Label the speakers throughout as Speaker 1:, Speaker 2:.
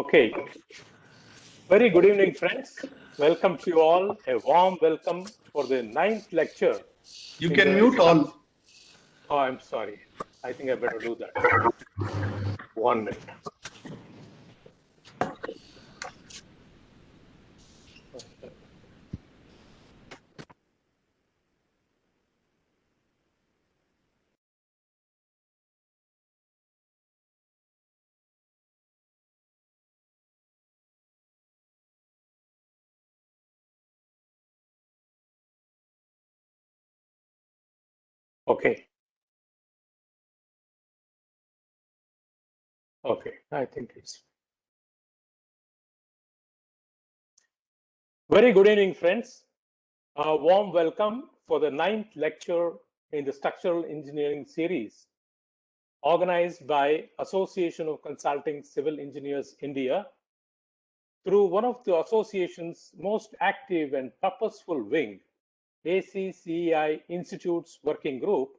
Speaker 1: Okay, very good evening, friends. Welcome to you all. A warm welcome for the ninth lecture
Speaker 2: You
Speaker 1: in
Speaker 2: can
Speaker 1: the
Speaker 2: mute all.
Speaker 1: structure. Oh, I'm sorry. I think I better do that. 1 minute. Okay. Okay. I think it's very good evening, friends. A warm welcome for the ninth lecture in the structural engineering series organized by Association of Consulting Civil Engineers India through one of the association's most active and purposeful wing, ACCE Institute's working group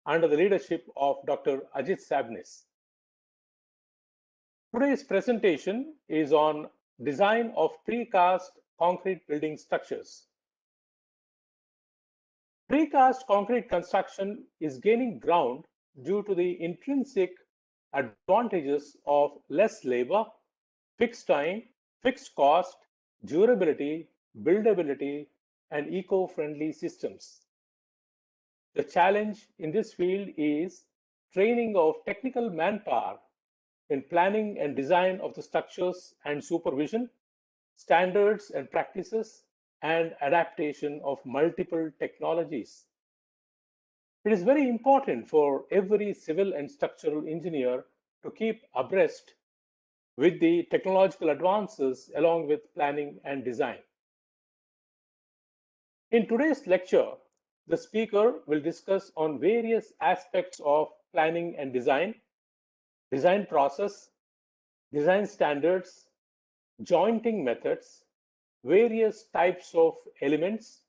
Speaker 1: under the leadership of Dr. Ajit Sabnis. Today's presentation is on design of precast concrete building structures. Precast concrete construction is gaining ground due to the intrinsic advantages of less labor, fixed time, fixed cost, durability, buildability, and eco-friendly systems. The challenge in this field is training of technical manpower in planning and design of the structures and supervision, standards and practices, and adaptation of multiple technologies. It is very important for every civil and structural engineer to keep abreast with the technological advances along with planning and design. In today's lecture, the speaker will discuss on various aspects of planning and design process, design standards, jointing methods, various types of elements,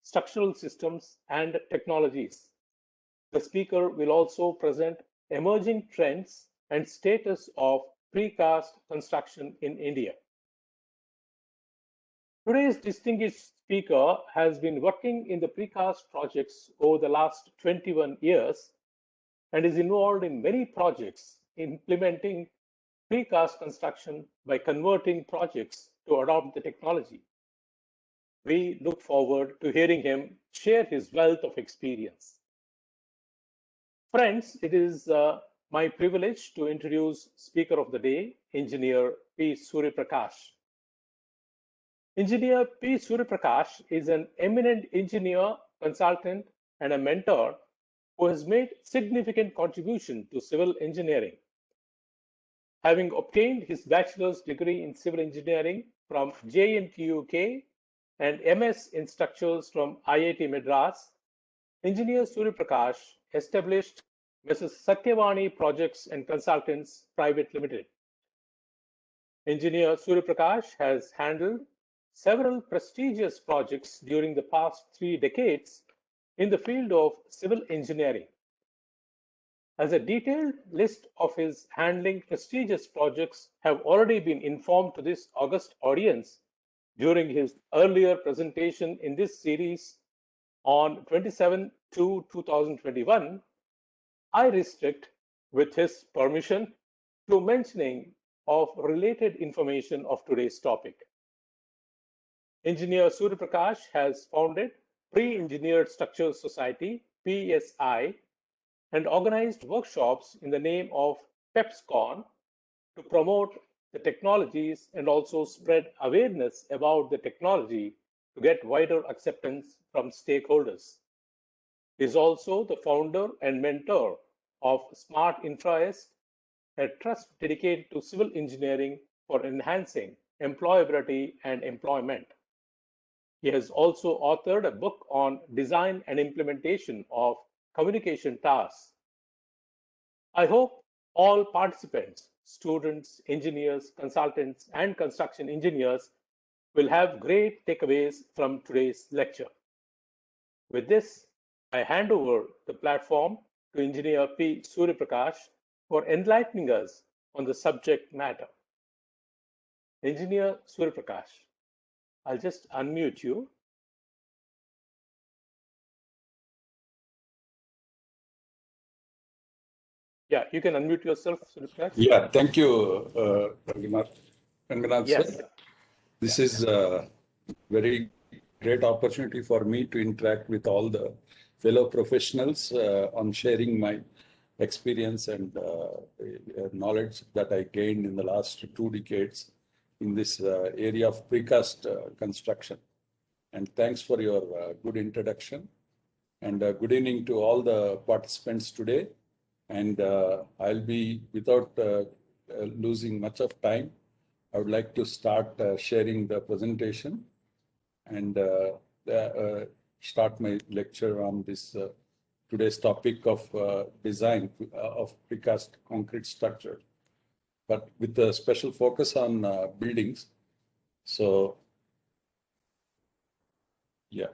Speaker 1: structural systems, and technologies. The speaker will also present emerging trends and status of precast construction in India. Today's distinguished speaker has been working in the precast projects over the last 21 years and is involved in many projects implementing precast construction by converting projects to adopt the technology. We look forward to hearing him share his wealth of experience. Friends, it is my privilege to introduce Speaker of the Day, Engineer P. Suryaprakash. Engineer P. Suryaprakash is an eminent engineer, consultant, and a mentor who has made significant contribution to civil engineering. Having obtained his bachelor's degree in civil engineering from JNTU UK and MS in structures from IIT Madras, Engineer Suryaprakash established Mrs. Satyavani Projects and Consultants Private Limited. Engineer Suryaprakash has handled several prestigious projects during the past 3 decades in the field of civil engineering. As a detailed list of his handling prestigious projects have already been informed to this august audience during his earlier presentation in this series on 27/2/2021, I restrict, with his permission, to mentioning of related information of today's topic. Engineer Suryaprakash has founded Pre-Engineered Structures Society, PSI, and organized workshops in the name of PEPSCon to promote the technologies and also spread awareness about the technology to get wider acceptance from stakeholders. He is also the founder and mentor of Smart InfraEst, a trust dedicated to civil engineering for enhancing employability and employment. He has also authored a book on design and implementation of communication tasks. I hope all participants, students, engineers, consultants, and construction engineers will have great takeaways from today's lecture. With this, I hand over the platform to Engineer P. Suryaprakash for enlightening us on the subject matter. Engineer Surya Prakash. I'll just unmute you. Yeah, you can unmute yourself, Surya Prakash.
Speaker 2: Yeah, thank you, Ranganath
Speaker 1: Yes.
Speaker 2: sir. This is a very great opportunity for me to interact with all the fellow professionals on sharing my experience and knowledge that I gained in the last 2 decades in this area of precast construction. And thanks for your good introduction. And good evening to all the participants today. And I'll be, without losing much of time, I would like to start sharing the presentation and start my lecture on this today's topic of design of precast concrete structure, but with a special focus on buildings. So, yeah.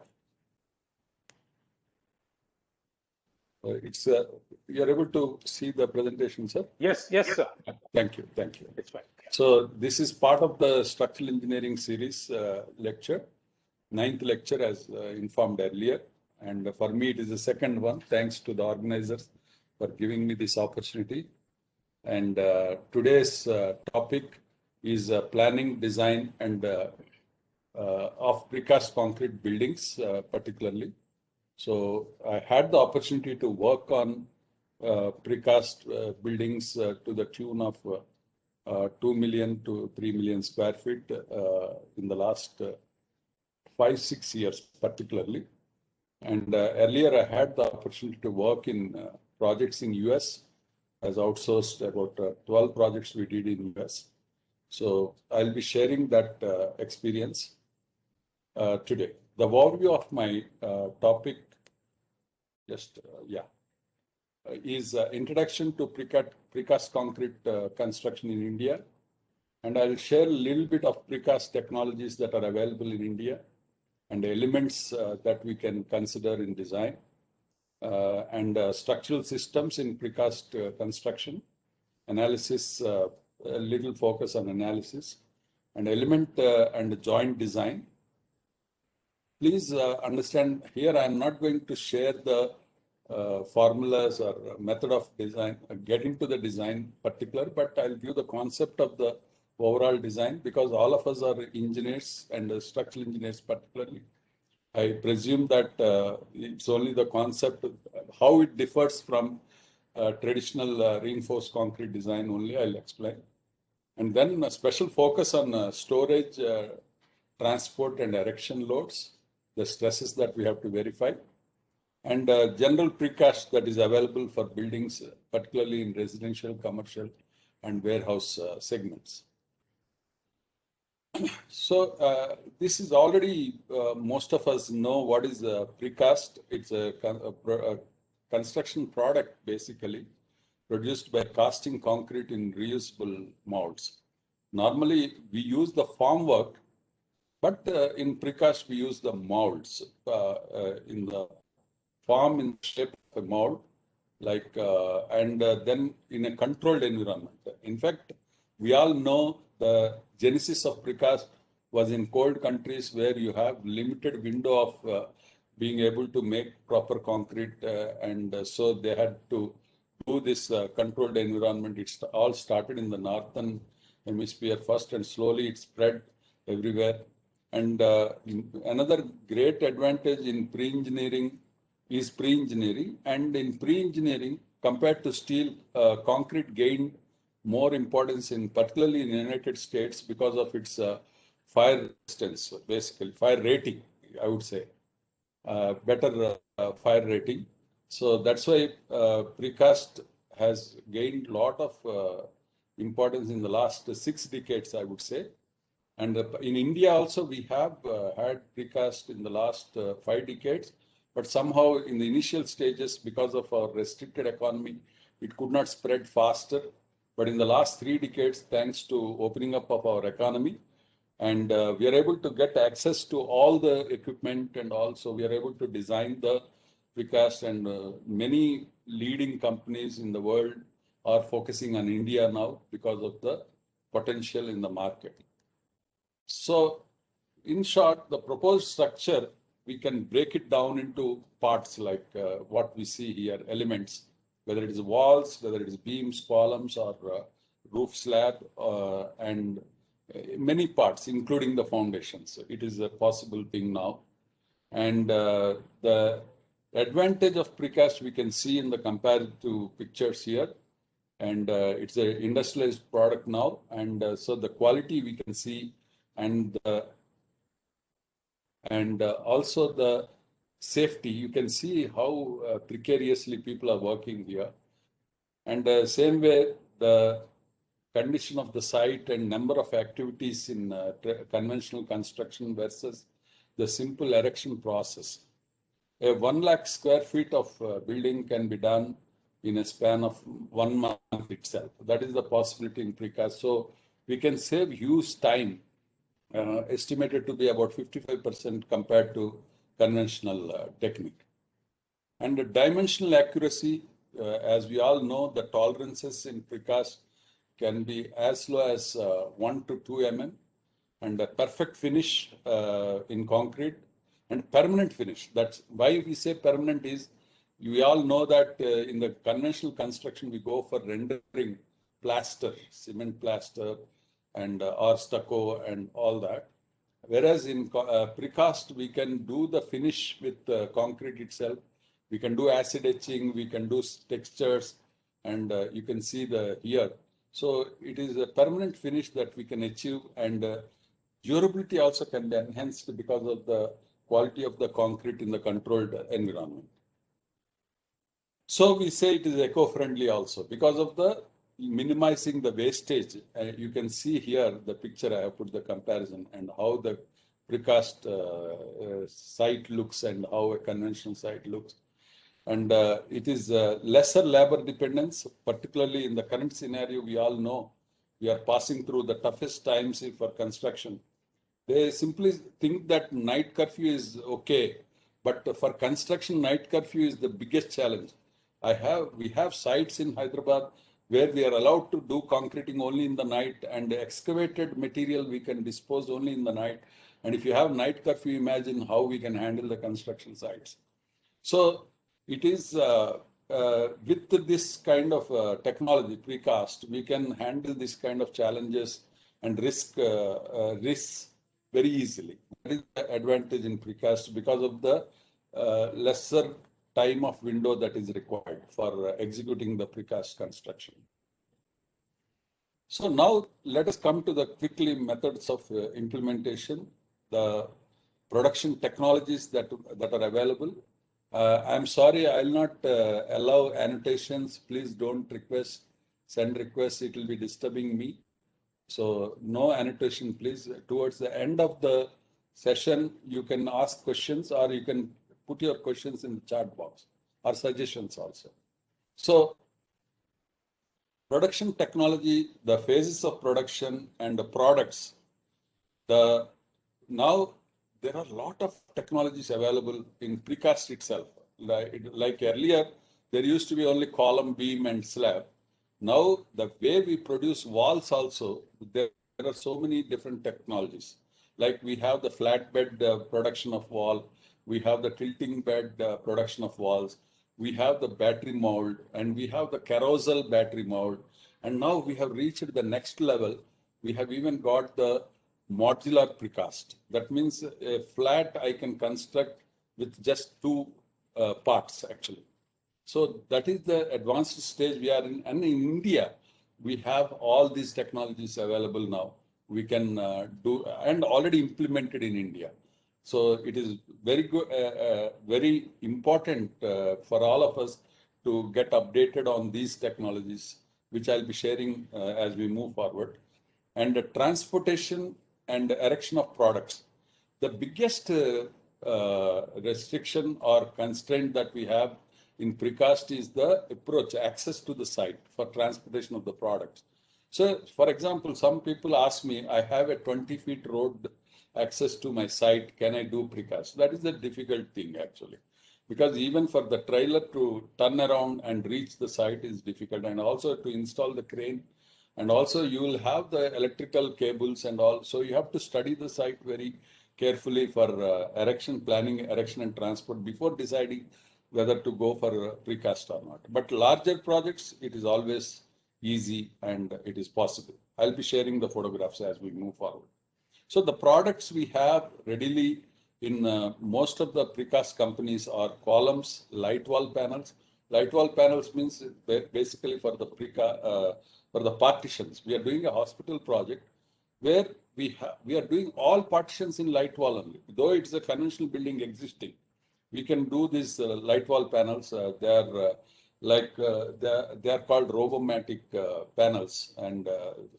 Speaker 2: You're able to see the presentation, sir?
Speaker 1: Yes, sir.
Speaker 2: Thank you.
Speaker 1: It's fine.
Speaker 2: So this is part of the structural engineering series lecture, 9th lecture as informed earlier. And for me, it is the second one. Thanks to the organizers for giving me this opportunity. And today's topic is planning, design, and of precast concrete buildings, particularly. So I had the opportunity to work on precast buildings to the tune of 2 million to 3 million square feet in the last 5-6 years, particularly. And earlier I had the opportunity to work in projects in US, as outsourced about 12 projects we did in US. So I'll be sharing that experience today. The overview of my topic, is introduction to precast concrete construction in India. And I'll share a little bit of precast technologies that are available in India and elements that we can consider in design and structural systems in precast construction, analysis, a little focus on analysis, and element and joint design. Please understand here, I'm not going to share the formulas or method of design, get into the design particular, but I'll give the concept of the overall design because all of us are engineers and structural engineers particularly. I presume that it's only the concept, how it differs from traditional reinforced concrete design only I'll explain. And then a special focus on storage, transport and erection loads, the stresses that we have to verify, and general precast that is available for buildings, particularly in residential, commercial, and warehouse segments. So this is already, most of us know what is precast. It's a construction product, basically, produced by casting concrete in reusable molds. Normally, we use the formwork, but in precast, we use the molds in the form in shape of a mold, like and then in a controlled environment. In fact, we all know the genesis of precast was in cold countries where you have limited window of being able to make proper concrete, and so they had to do this controlled environment. It all started in the northern hemisphere first, and slowly it spread everywhere. And another great advantage in pre-engineering is pre-engineering, and in pre-engineering compared to steel, concrete gained more importance in particularly in the United States because of its fire resistance, basically fire rating, I would say, better fire rating. So that's why precast has gained a lot of importance in the last 6 decades, I would say. And in India also, we have had precast in the last 5 decades, but somehow in the initial stages, because of our restricted economy, it could not spread faster. But in the last 3 decades, thanks to opening up of our economy, and we are able to get access to all the equipment, and also we are able to design the precast, and many leading companies in the world are focusing on India now because of the potential in the market. So in short, the proposed structure, we can break it down into parts like what we see here, elements, whether it is walls, whether it is beams, columns, or roof slab, and many parts, including the foundations. So it is a possible thing now. And the advantage of precast we can see in the comparative pictures here. And it's an industrialized product now. And so the quality we can see, and also the safety, you can see how precariously people are working here. And same way, the condition of the site and number of activities in conventional construction versus the simple erection process. A 1 lakh square feet of building can be done in a span of 1 month itself. That is the possibility in precast. So we can save huge time, estimated to be about 55% compared to conventional technique. And the dimensional accuracy, as we all know, the tolerances in precast can be as low as 1 to 2 mm, and a perfect finish in concrete and permanent finish. That's why we say permanent is, we all know that in the conventional construction, we go for rendering plaster, cement plaster, and or stucco and all that. Whereas in precast, we can do the finish with concrete itself. We can do acid etching, we can do textures, and you can see the here. So it is a permanent finish that we can achieve, and durability also can be enhanced because of the quality of the concrete in the controlled environment. So we say it is eco-friendly also because of the minimizing the wastage. You can see here the picture, I have put the comparison and how the precast site looks and how a conventional site looks. And it is lesser labor dependence, particularly in the current scenario. We all know we are passing through the toughest times for construction. They simply think that night curfew is okay, but for construction, night curfew is the biggest challenge. We have sites in Hyderabad where we are allowed to do concreting only in the night, and excavated material we can dispose only in the night. And if you have night curfew, imagine how we can handle the construction sites. So it is with this kind of technology, precast, we can handle this kind of challenges and risks very easily. That is the advantage in precast because of the lesser time of window that is required for executing the precast construction. So now let us come to the quickly methods of implementation, the production technologies that are available. I'm sorry, I'll not allow annotations. Please don't send requests. It will be disturbing me. So no annotation, please. Towards the end of the session, you can ask questions, or you can put your questions in the chat box, or suggestions also. So production technology, the phases of production and the products. Now there are a lot of technologies available in precast itself. Like earlier, there used to be only column, beam, and slab. Now the way we produce walls also, there are so many different technologies. Like we have the flatbed production of wall, we have the tilting bed production of walls, we have the battery mold, and we have the carousel battery mold. And now we have reached the next level. We have even got the modular precast. That means a flat I can construct with just two parts actually. So that is the advanced stage we are in. And in India, we have all these technologies available now. We can do and already implemented in India. So it is very good, very important for all of us to get updated on these technologies, which I'll be sharing as we move forward. And the transportation and erection of products. The biggest restriction or constraint that we have in precast is the approach, access to the site for transportation of the products. So, for example, some people ask me, I have a 20 feet road access to my site, can I do precast? That is a difficult thing actually, because even for the trailer to turn around and reach the site is difficult, and also to install the crane And also you will have the electrical cables and all. So you have to study the site very carefully for erection planning, erection and transport before deciding whether to go for precast or not. But larger projects, it is always easy and it is possible. I'll be sharing the photographs as we move forward. So the products we have readily in most of the precast companies are columns, light wall panels. Light wall panels means basically for the for the partitions. We are doing a hospital project where we are doing all partitions in light wall only. Though it's a conventional building existing, we can do these light wall panels. They are called robomatic panels, and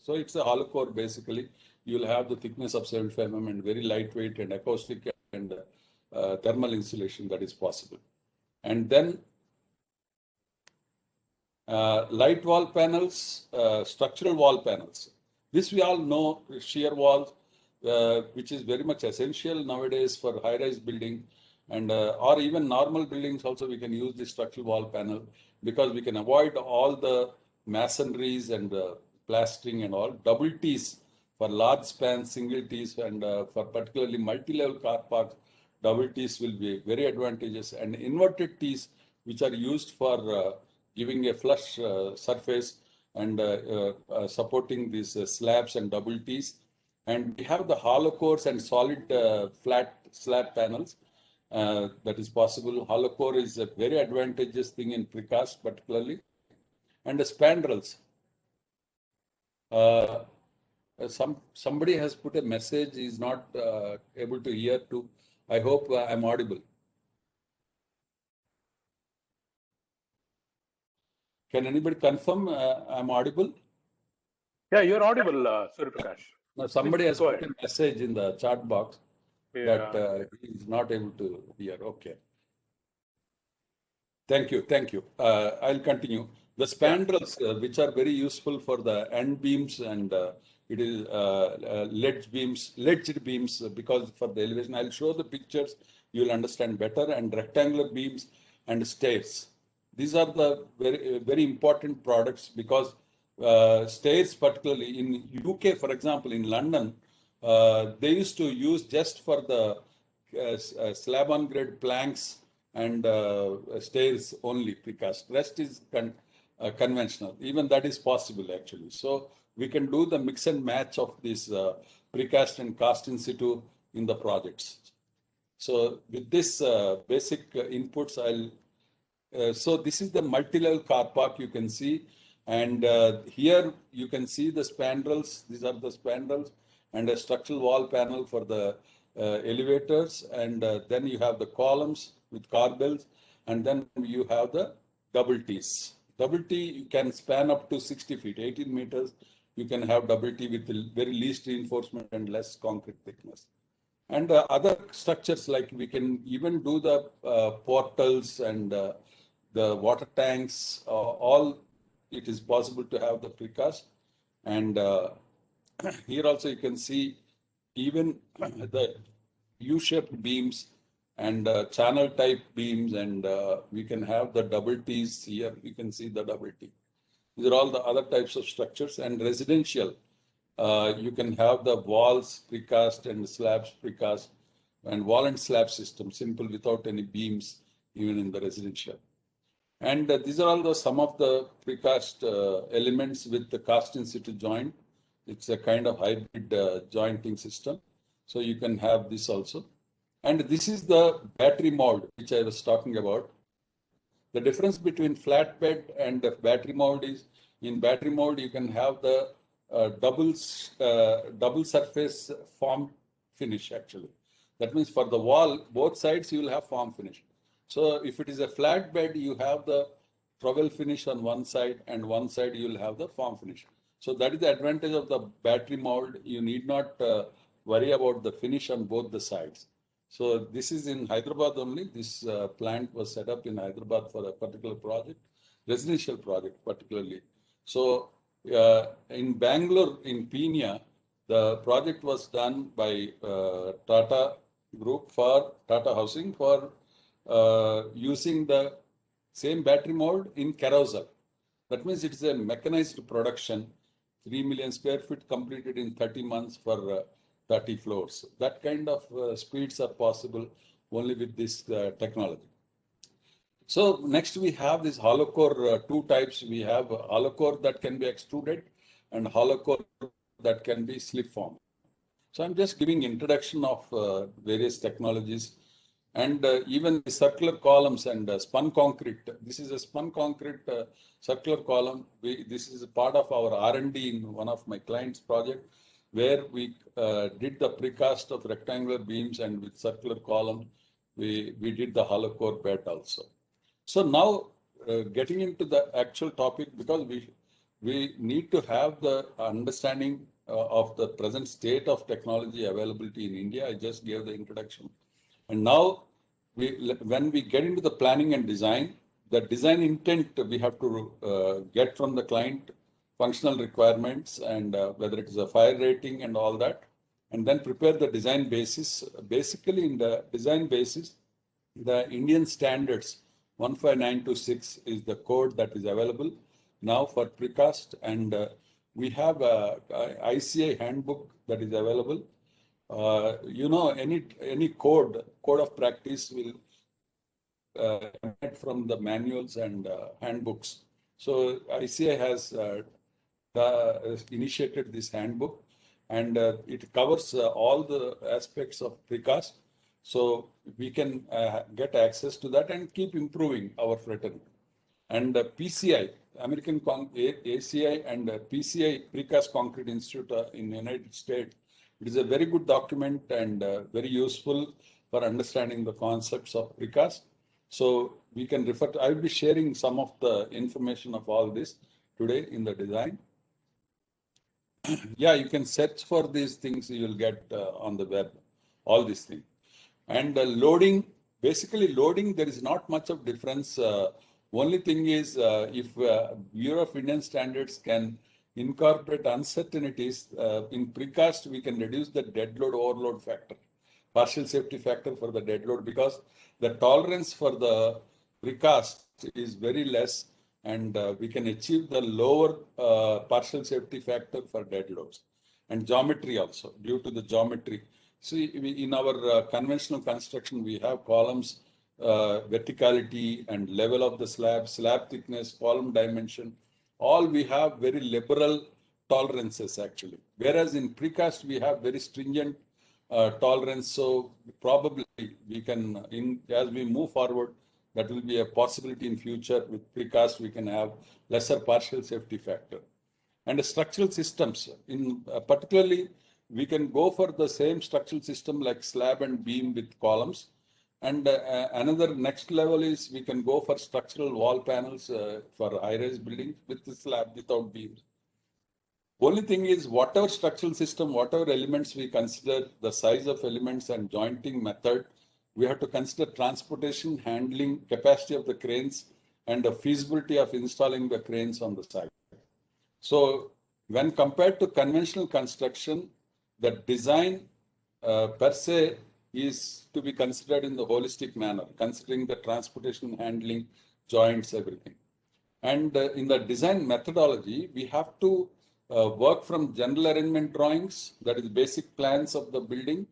Speaker 2: so it's a hollow core basically. You'll have the thickness of 75 mm and very lightweight and acoustic and thermal insulation that is possible. And then light wall panels, structural wall panels. This we all know, shear walls, which is very much essential nowadays for high-rise building, and or even normal buildings also we can use the structural wall panel because we can avoid all the masonries and plastering and all. Double T's for large spans, single T's, and for particularly multi-level car parks, double T's will be very advantageous, and inverted T's which are used for giving a flush surface and supporting these slabs and double T's. And we have the hollow cores and solid flat slab panels. That is possible. Hollow core is a very advantageous thing in precast particularly. And the spandrels. Somebody has put a message, is not able to hear too. I hope I'm audible. Can anybody confirm I'm audible?
Speaker 1: Yeah, you're audible, Surya Prakash.
Speaker 2: Now, somebody has put a message in the chat box that he is not able to hear. Okay. Thank you. Thank you. I'll continue. The spandrels, which are very useful for the end beams, and it is ledged beams, because for the elevation. I'll show the pictures. You'll understand better. And rectangular beams and stairs. These are the very important products because stairs, particularly in UK, for example, in London, they used to use just for the slab-on-grade planks and stairs only precast. Rest is conventional. Even that is possible actually. So we can do the mix and match of this precast and cast in situ in the projects. So with this basic inputs, so this is the multi-level car park you can see, and here you can see the spandrels. These are the spandrels and a structural wall panel for the elevators, and then you have the columns with corbels, and then you have the double T's. Double T you can span up to 60 feet, 18 meters. You can have double T with very least reinforcement and less concrete thickness. And other structures, like we can even do the portals and the water tanks, all it is possible to have the precast. And here also you can see even the U-shaped beams and channel type beams, and we can have the double T's here. You can see the double T. These are all the other types of structures. And residential, you can have the walls precast and slabs precast, and wall and slab system, simple without any beams, even in the residential. And these are all some of the precast elements with the cast in situ joint. It's a kind of hybrid jointing system. So you can have this also. And this is the battery mold, which I was talking about. The difference between flatbed and the battery mold is, in battery mold, you can have the double surface form finish actually. That means for the wall, both sides you will have form finish. So if it is a flat bed, you have the trowel finish on one side, and one side you will have the form finish. So that is the advantage of the battery mold. You need not worry about the finish on both the sides. So this is in Hyderabad only. This plant was set up in Hyderabad for a particular project, residential project particularly. So in Bangalore, in Pina, the project was done by Tata Group for Tata Housing for using the same battery mold in carousel. That means it is a mechanized production 3 million square feet completed in 30 months for 30 floors. That kind of speeds are possible only with this technology. So next we have this hollow core, two types. We have hollow core that can be extruded and hollow core that can be slip formed. So I'm just giving introduction of various technologies, and even the circular columns and spun concrete. This is a spun concrete circular column. This is a part of our R&D in one of my clients' project, where we did the precast of rectangular beams, and with circular column, we did the hollow core bed also. So now getting into the actual topic, because we need to have the understanding of the present state of technology availability in India. I just gave the introduction. And now, when we get into the planning and design, the design intent we have to get from the client, functional requirements, and whether it is a fire rating and all that, and then prepare the design basis. Basically, in the design basis, the Indian standards 15926 is the code that is available now for precast, and we have a ICA handbook that is available. Any code of practice will emanate from the manuals and handbooks. So ICA has initiated this handbook, and it covers all the aspects of precast. So we can get access to that and keep improving our fraternity. And PCI, ACI and PCI, Precast Concrete Institute in the United States, it is a very good document and very useful for understanding the concepts of precast. So we can refer to, I will be sharing some of the information of all this today in the design. Yeah, you can search for these things, you will get on the web, all these things. And loading, basically loading, there is not much of difference. Only thing is, if Bureau of Indian Standards can incorporate uncertainties, in precast, we can reduce the dead load overload factor, partial safety factor for the dead load, because the tolerance for the precast is very less, and we can achieve the lower partial safety factor for dead loads. And geometry also, due to the geometry. See, in our conventional construction, we have columns, verticality and level of the slab thickness, column dimension. All we have very liberal tolerances actually. Whereas in precast, we have very stringent tolerance. So probably we can, as we move forward, that will be a possibility in future. With precast, we can have lesser partial safety factor. And the structural systems, in particularly, we can go for the same structural system like slab and beam with columns. And another next level is we can go for structural wall panels for high-rise buildings with the slab without beams. Only thing is, whatever structural system, whatever elements we consider, the size of elements and jointing method, we have to consider transportation, handling, capacity of the cranes, and the feasibility of installing the cranes on the site. So when compared to conventional construction, the design per se is to be considered in the holistic manner, considering the transportation, handling, joints, everything. And in the design methodology, we have to work from general arrangement drawings, that is basic plans of the building,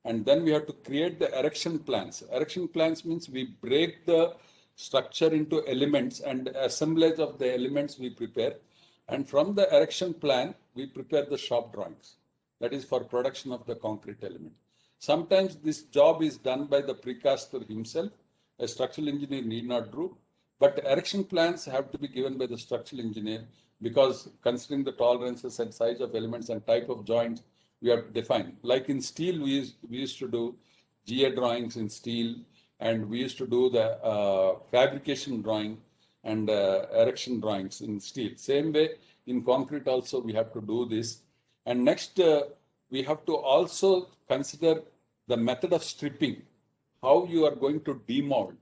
Speaker 2: and then we have to create the erection plans. Erection plans means we break the structure into elements, and assemblage of the elements we prepare. And from the erection plan, we prepare the shop drawings. That is for production of the concrete element. Sometimes this job is done by the precaster himself. A structural engineer need not do. But erection plans have to be given by the structural engineer, because considering the tolerances and size of elements and type of joints, we have to define. Like in steel, we used to do GA drawings in steel, and we used to do the fabrication drawing and erection drawings in steel. Same way, in concrete also, we have to do this. And next, we have to also consider the method of stripping, how you are going to demold.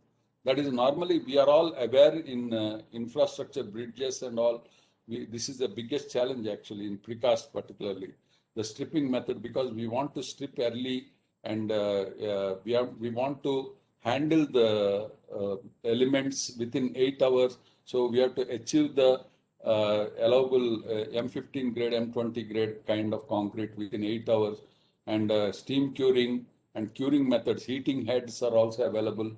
Speaker 2: That is, normally we are all aware in infrastructure, bridges and all. This is the biggest challenge actually in precast particularly, the stripping method, because we want to strip early, and we want to handle the elements within 8 hours. So we have to achieve the allowable M15 grade, M20 grade kind of concrete within 8 hours, and steam curing and curing methods, heating heads are also available,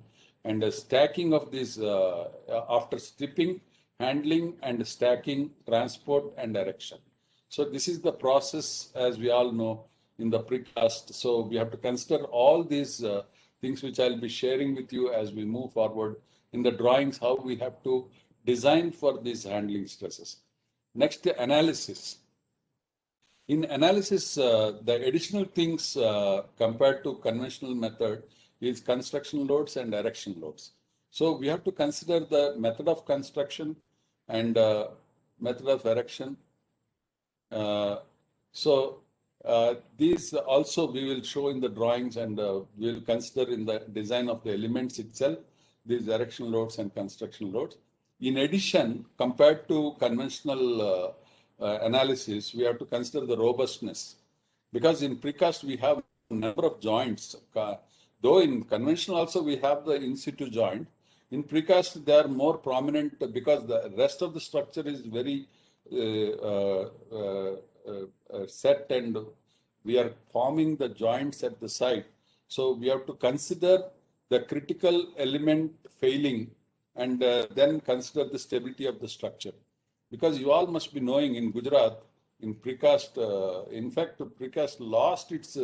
Speaker 2: and stacking of these after stripping, handling and stacking, transport and erection. So this is the process, as we all know, in the precast. So we have to consider all these things which I'll be sharing with you as we move forward in the drawings, how we have to design for these handling stresses. Next, the analysis. In analysis, the additional things compared to conventional method is construction loads and erection loads. So we have to consider the method of construction and method of erection. These also we will show in the drawings, and we will consider in the design of the elements itself, these erection loads and construction loads. In addition, compared to conventional analysis, we have to consider the robustness, because in precast we have a number of joints. Though in conventional also we have the in situ joint, in precast they are more prominent because the rest of the structure is very set, and we are forming the joints at the site. So we have to consider the critical element failing, and then consider the stability of the structure. Because you all must be knowing, in Gujarat, in precast, in fact, precast lost its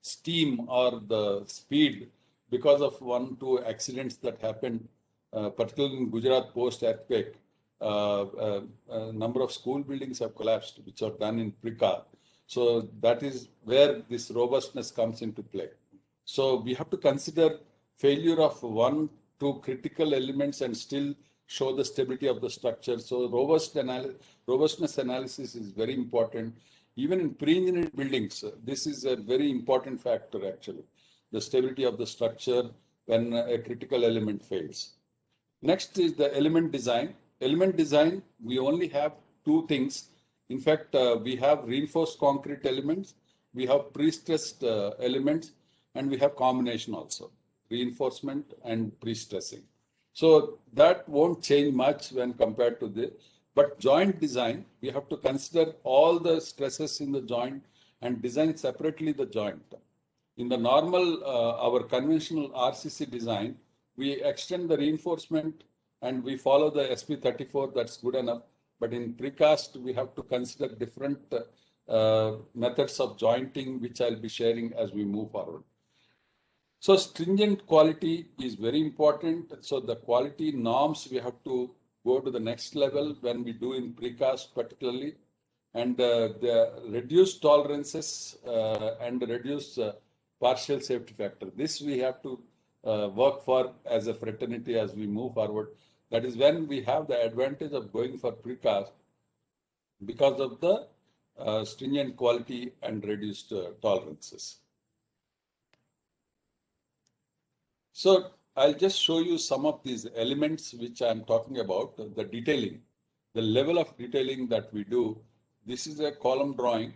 Speaker 2: steam or the speed because of 1-2 accidents that happened, particularly in Gujarat post-earthquake. A number of school buildings have collapsed, which are done in precast. So that is where this robustness comes into play. So we have to consider failure of 1-2 critical elements and still show the stability of the structure. So robustness analysis is very important. Even in pre-engineered buildings, this is a very important factor actually, the stability of the structure when a critical element fails. Next is the element design. Element design, we only have 2 things. In fact, we have reinforced concrete elements, we have pre-stressed elements, and we have combination also, reinforcement and pre-stressing. So that won't change much when compared to this. But joint design, we have to consider all the stresses in the joint and design separately the joint. In the normal, our conventional RCC design, we extend the reinforcement and we follow the SP34, that's good enough. But in precast, we have to consider different methods of jointing, which I'll be sharing as we move forward. So stringent quality is very important. So the quality norms, we have to go to the next level when we do in precast particularly. And the reduced tolerances and reduced partial safety factor. This we have to work for as a fraternity as we move forward. That is when we have the advantage of going for precast because of the stringent quality and reduced tolerances. So I'll just show you some of these elements which I'm talking about, the detailing, the level of detailing that we do. This is a column drawing.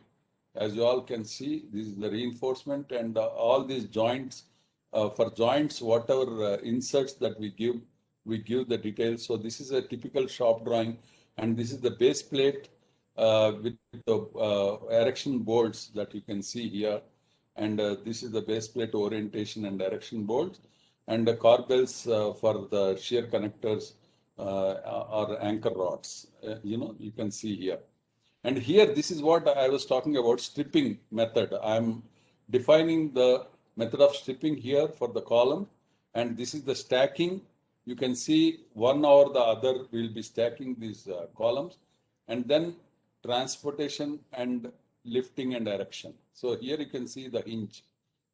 Speaker 2: As you all can see, this is the reinforcement and all these joints. For joints, whatever inserts that we give the details. So this is a typical shop drawing, and this is the base plate with the erection bolts that you can see here. And this is the base plate orientation and erection bolts, and the corbels for the shear connectors or anchor rods. You can see here. And here, this is what I was talking about, stripping method. I'm defining the method of stripping here for the column, and this is the stacking. You can see one or the other will be stacking these columns, and then transportation and lifting and erection. So here you can see the hinge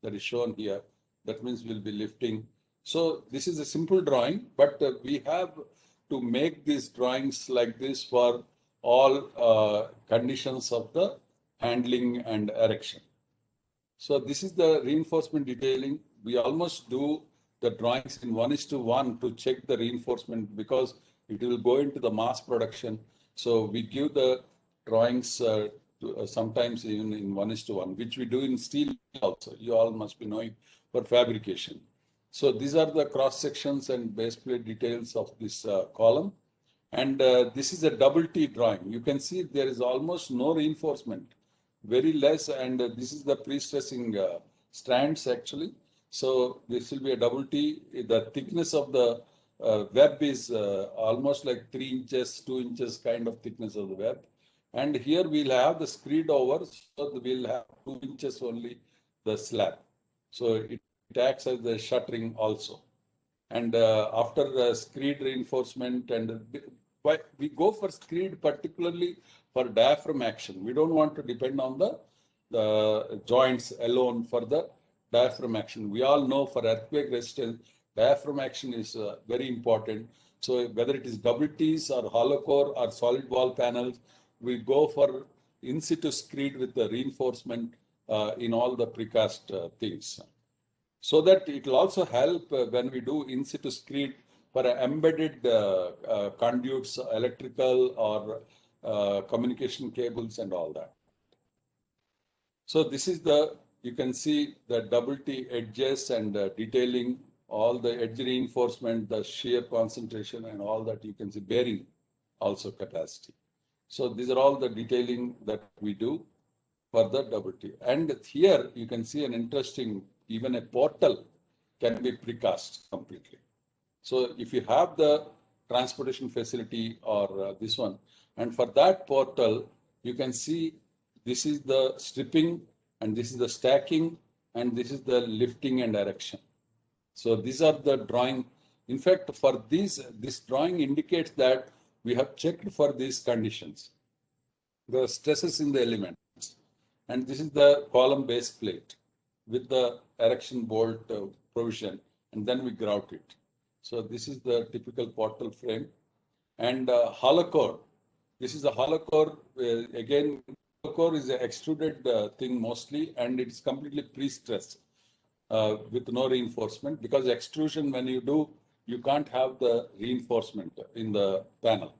Speaker 2: that is shown here. That means we'll be lifting. So this is a simple drawing, but we have to make these drawings like this for all conditions of the handling and erection. So this is the reinforcement detailing. We almost do the drawings in 1:1 to check the reinforcement because it will go into the mass production. So we give the drawings sometimes even in 1:1, which we do in steel also. You all must be knowing for fabrication. So these are the cross sections and base plate details of this column. And this is a double T drawing. You can see there is almost no reinforcement, very less, and this is the pre-stressing strands actually. So this will be a double T. The thickness of the web is almost like 3 inches, 2 inches kind of thickness of the web. And here we'll have the screed over, so we'll have 2 inches only the slab. So it acts as the shuttering also. And after the screed reinforcement, and why we go for screed particularly for diaphragm action. We don't want to depend on the joints alone for the diaphragm action. We all know for earthquake resistance, diaphragm action is very important. So whether it is double T's or hollow core or solid wall panels, we go for in situ screed with the reinforcement in all the precast things. So that it will also help when we do in situ screed for embedded conduits, electrical or communication cables and all that. So this is you can see the double T edges and detailing, all the edge reinforcement, the shear concentration and all that. You can see bearing also capacity. So these are all the detailing that we do for the double T. And here you can see an interesting, even a portal can be precast completely. So if you have the transportation facility or this one, and for that portal, you can see this is the stripping and this is the stacking and this is the lifting and erection. So these are the drawing. In fact, for this drawing indicates that we have checked for these conditions, the stresses in the elements. And this is the column base plate with the erection bolt provision, and then we grout it. So this is the typical portal frame. And hollow core, this is a hollow core. Again, hollow core is an extruded thing mostly, and it's completely pre-stressed with no reinforcement, because extrusion, when you do, you can't have the reinforcement in the panel.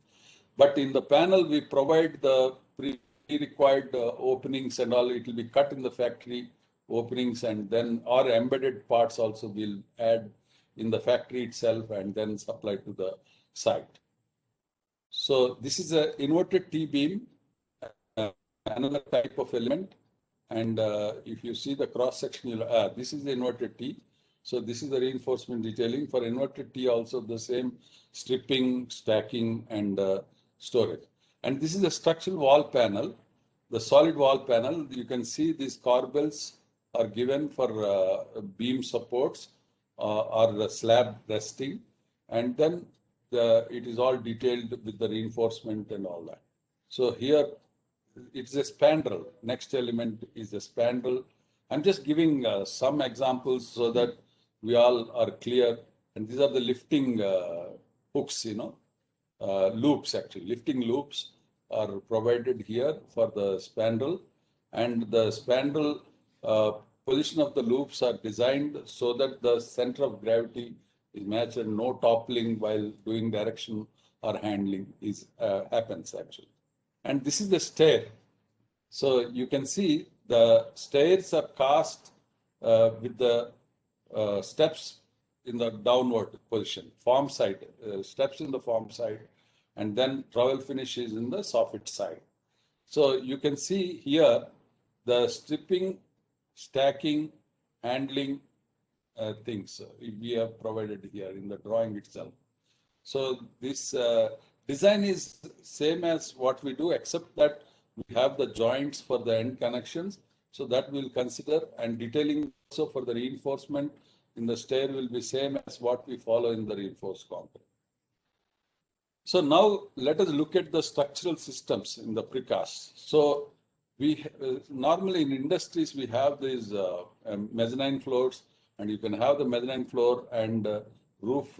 Speaker 2: But in the panel, we provide the pre-required openings and all. It will be cut in the factory openings, and then our embedded parts also will add in the factory itself and then supply to the site. So this is an inverted T-beam, another type of element. And if you see the cross section, this is the inverted T. So this is the reinforcement detailing. For inverted T also the same stripping, stacking and storage. And this is a structural wall panel, the solid wall panel. You can see these corbels are given for beam supports or the slab resting. And then it is all detailed with the reinforcement and all that. So here it's a spandrel. Next element is a spandrel. I'm just giving some examples so that we all are clear. And these are the lifting hooks, loops actually. Lifting loops are provided here for the spandrel. And the spandrel position of the loops are designed so that the center of gravity is matched and no toppling while doing direction or handling happens actually. And this is the stair. So you can see the stairs are cast with the steps in the downward position, form side, steps in the form side, and then trowel finish is in the soffit side. So you can see here the stripping, stacking, handling things we have provided here in the drawing itself. So this design is same as what we do, except that we have the joints for the end connections. So that we'll consider, and detailing also for the reinforcement in the stair will be same as what we follow in the reinforced concrete. So now let us look at the structural systems in the precast. So we normally in industries we have these mezzanine floors, and you can have the mezzanine floor and roof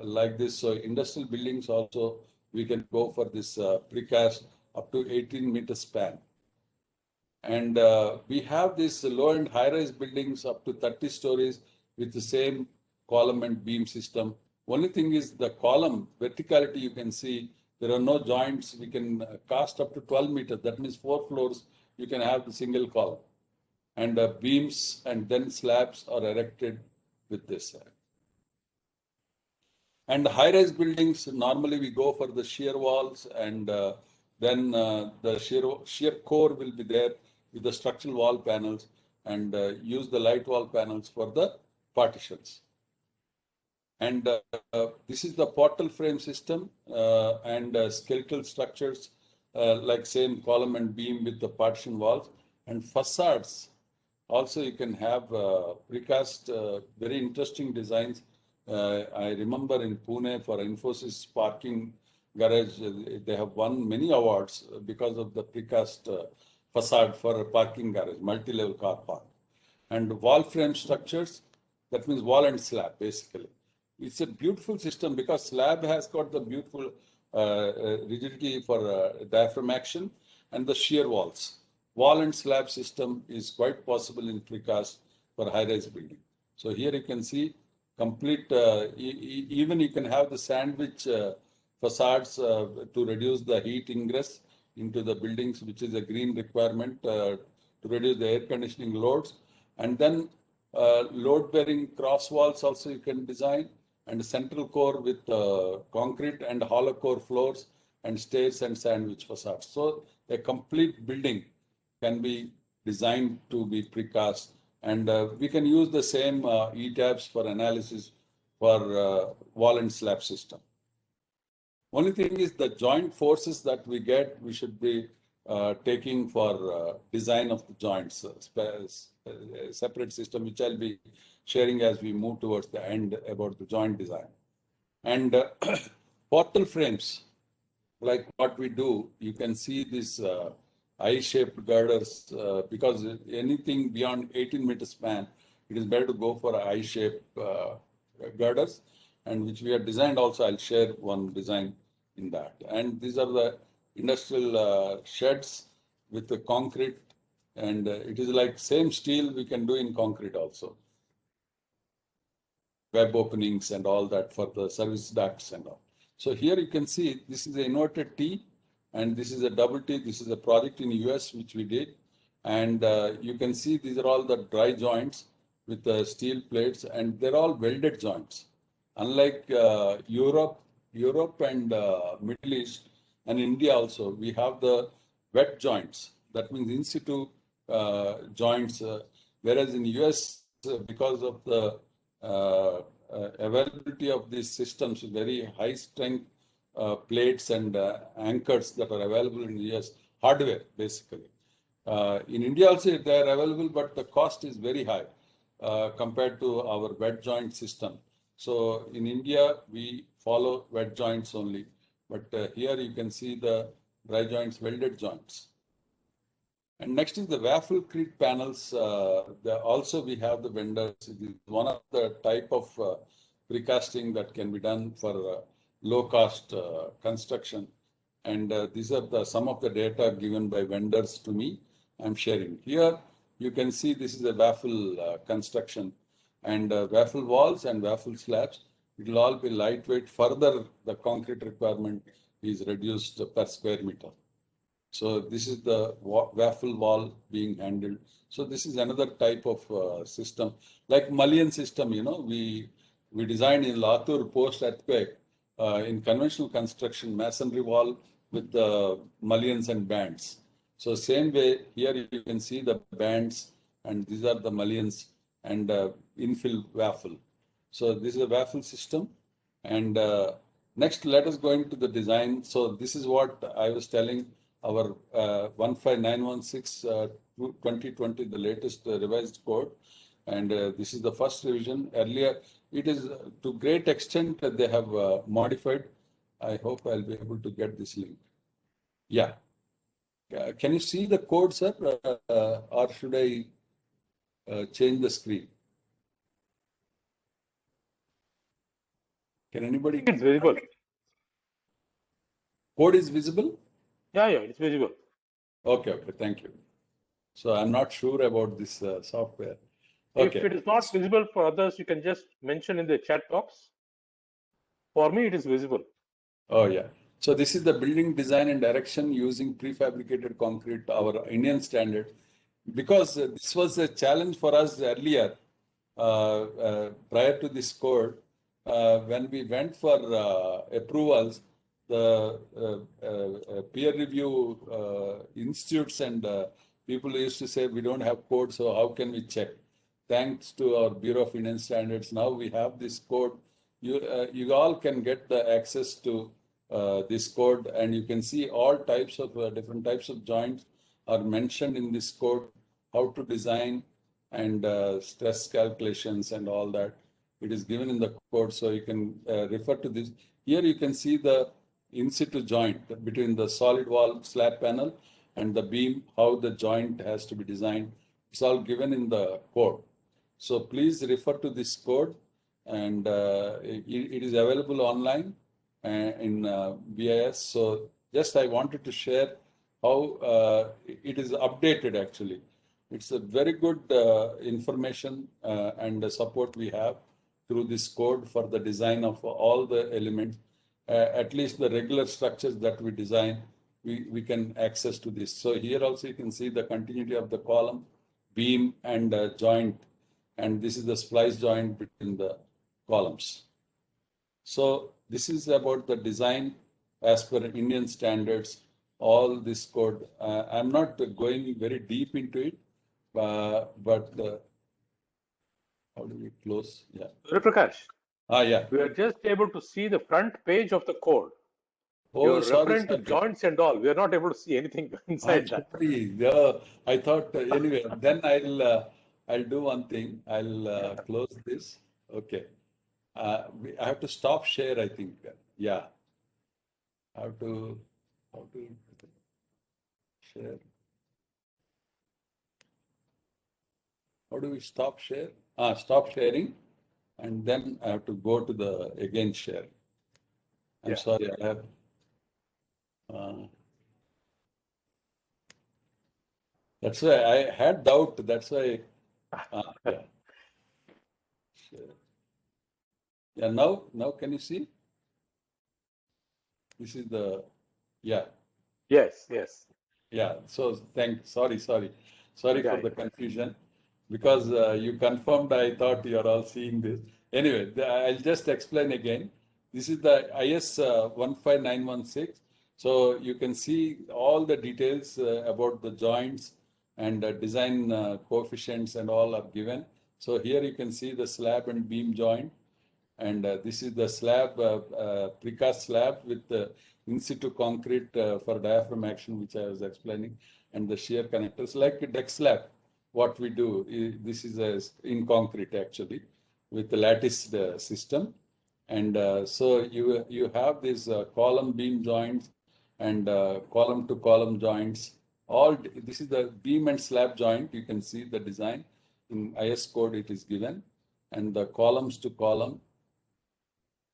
Speaker 2: like this. So industrial buildings also we can go for this precast up to 18-meter span. And we have these low and high-rise buildings up to 30 stories with the same column and beam system. Only thing is the column verticality, you can see there are no joints. We can cast up to 12 meters. That means 4 floors you can have the single column. And beams and then slabs are erected with this. And high-rise buildings, normally we go for the shear walls, and then the shear core will be there with the structural wall panels, and use the light wall panels for the partitions. And this is the portal frame system and skeletal structures like same column and beam with the partition walls and facades. Also, you can have precast, very interesting designs. I remember in Pune for Infosys parking garage, they have won many awards because of the precast facade for a parking garage, multi-level car park. And wall frame structures, that means wall and slab, basically. It's a beautiful system because slab has got the beautiful rigidity for diaphragm action and the shear walls. Wall and slab system is quite possible in precast for high-rise building. So here you can see complete, even you can have the sandwich facades to reduce the heat ingress into the buildings, which is a green requirement to reduce the air conditioning loads. And then load-bearing cross walls also you can design, and central core with concrete and hollow core floors and stairs and sandwich facades. So a complete building can be designed to be precast, and we can use the same ETABS for analysis for wall and slab system. Only thing is the joint forces that we get, we should be taking for design of the joints, separate system, which I'll be sharing as we move towards the end about the joint design. And portal frames, like what we do, you can see this I-shaped girders, because anything beyond 18-meter span, it is better to go for I-shaped girders, and which we have designed also. I'll share one design in that. And these are the industrial sheds with the concrete, and it is like same steel we can do in concrete also. Web openings and all that for the service ducts and all. So here you can see this is a inverted T, and this is a double T. This is a project in US which we did, and you can see these are all the dry joints with the steel plates, and they're all welded joints. Unlike Europe and Middle East and India also, we have the wet joints. That means in situ joints, whereas in US, because of the availability of these systems, very high strength plates and anchors that are available in the US, hardware basically. In India also they are available, but the cost is very high compared to our wet joint system. So in India, we follow wet joints only, but here you can see the dry joints, welded joints. And next is the waffle-crete panels. Also we have the vendors. It is one of the type of precasting that can be done for low-cost construction. And these are some of the data given by vendors to me. I'm sharing. Here you can see this is a waffle construction, and waffle walls and waffle slabs. It will all be lightweight. Further, the concrete requirement is reduced per square meter. So this is the waffle wall being handled. So this is another type of system, like mullion system. You know, we designed in Latur post-earthquake in conventional construction masonry wall with the mullions and bands. So same way here you can see the bands, and these are the mullions and infill waffle. So this is a waffle system. And next, let us go into the design. So this is what I was telling. Our 15916 2020, the latest revised code, and this is the first revision. Earlier, it is to great extent they have modified. I hope I'll be able to get this link. Yeah. Can you see the code, sir, or should I change the screen? Can anybody?
Speaker 1: It's visible.
Speaker 2: Code is visible?
Speaker 1: Yeah, it's visible.
Speaker 2: Okay, thank you. So I'm not sure about this software. Okay.
Speaker 1: If it is not visible for others, you can just mention in the chat box. For me, it is visible.
Speaker 2: Oh, yeah. So this is the building design and direction using prefabricated concrete, our Indian standard. Because this was a challenge for us earlier, prior to this code, when we went for approvals, the peer review institutes and people used to say we don't have code, so how can we check? Thanks to our Bureau of Indian Standards, now we have this code. You all can get the access to this code, and you can see all types of different types of joints are mentioned in this code, how to design and stress calculations and all that. It is given in the code, so you can refer to this. Here you can see the in situ joint between the solid wall slab panel and the beam, how the joint has to be designed. It's all given in the code. So please refer to this code, and it is available online in BIS. So just I wanted to share how it is updated actually. It's a very good information and support we have through this code for the design of all the elements. At least the regular structures that we design, we can access to this. So here also you can see the continuity of the column, beam and joint, and this is the splice joint between the columns. So this is about the design as per Indian standards, all this code. I'm not going very deep into it, but how do we close? Yeah.
Speaker 1: Prakash,
Speaker 2: Yeah.
Speaker 1: we are just able to see the front page of the code.
Speaker 2: Oh,
Speaker 1: You're
Speaker 2: sorry,
Speaker 1: referring to joints and all. We are not able to see anything inside that.
Speaker 2: sorry. Yeah, I thought anyway. Then I'll do one thing. I'll close this. Okay. I have to stop share, I think. Yeah. I have to how to share. How do we stop share? Stop sharing, and then I have to go to the again share. I'm sorry, I have. That's why I had doubt. That's why. Yeah. Share. Yeah. Now can you see? This is the. Yeah.
Speaker 1: Yes.
Speaker 2: Yeah. So sorry for
Speaker 1: Yeah.
Speaker 2: the confusion, because you confirmed. I thought you are all seeing this. Anyway, I'll just explain again. This is the IS 15916. So you can see all the details about the joints and design coefficients and all are given. So here you can see the slab and beam joint. And this is the slab, precast slab with the in situ concrete for diaphragm action, which I was explaining, and the shear connectors, like a deck slab. What we do, this is in concrete actually, with the latticed system. And so you have these column beam joints and column to column joints. This is the beam and slab joint. You can see the design in IS code. It is given, and the columns to column.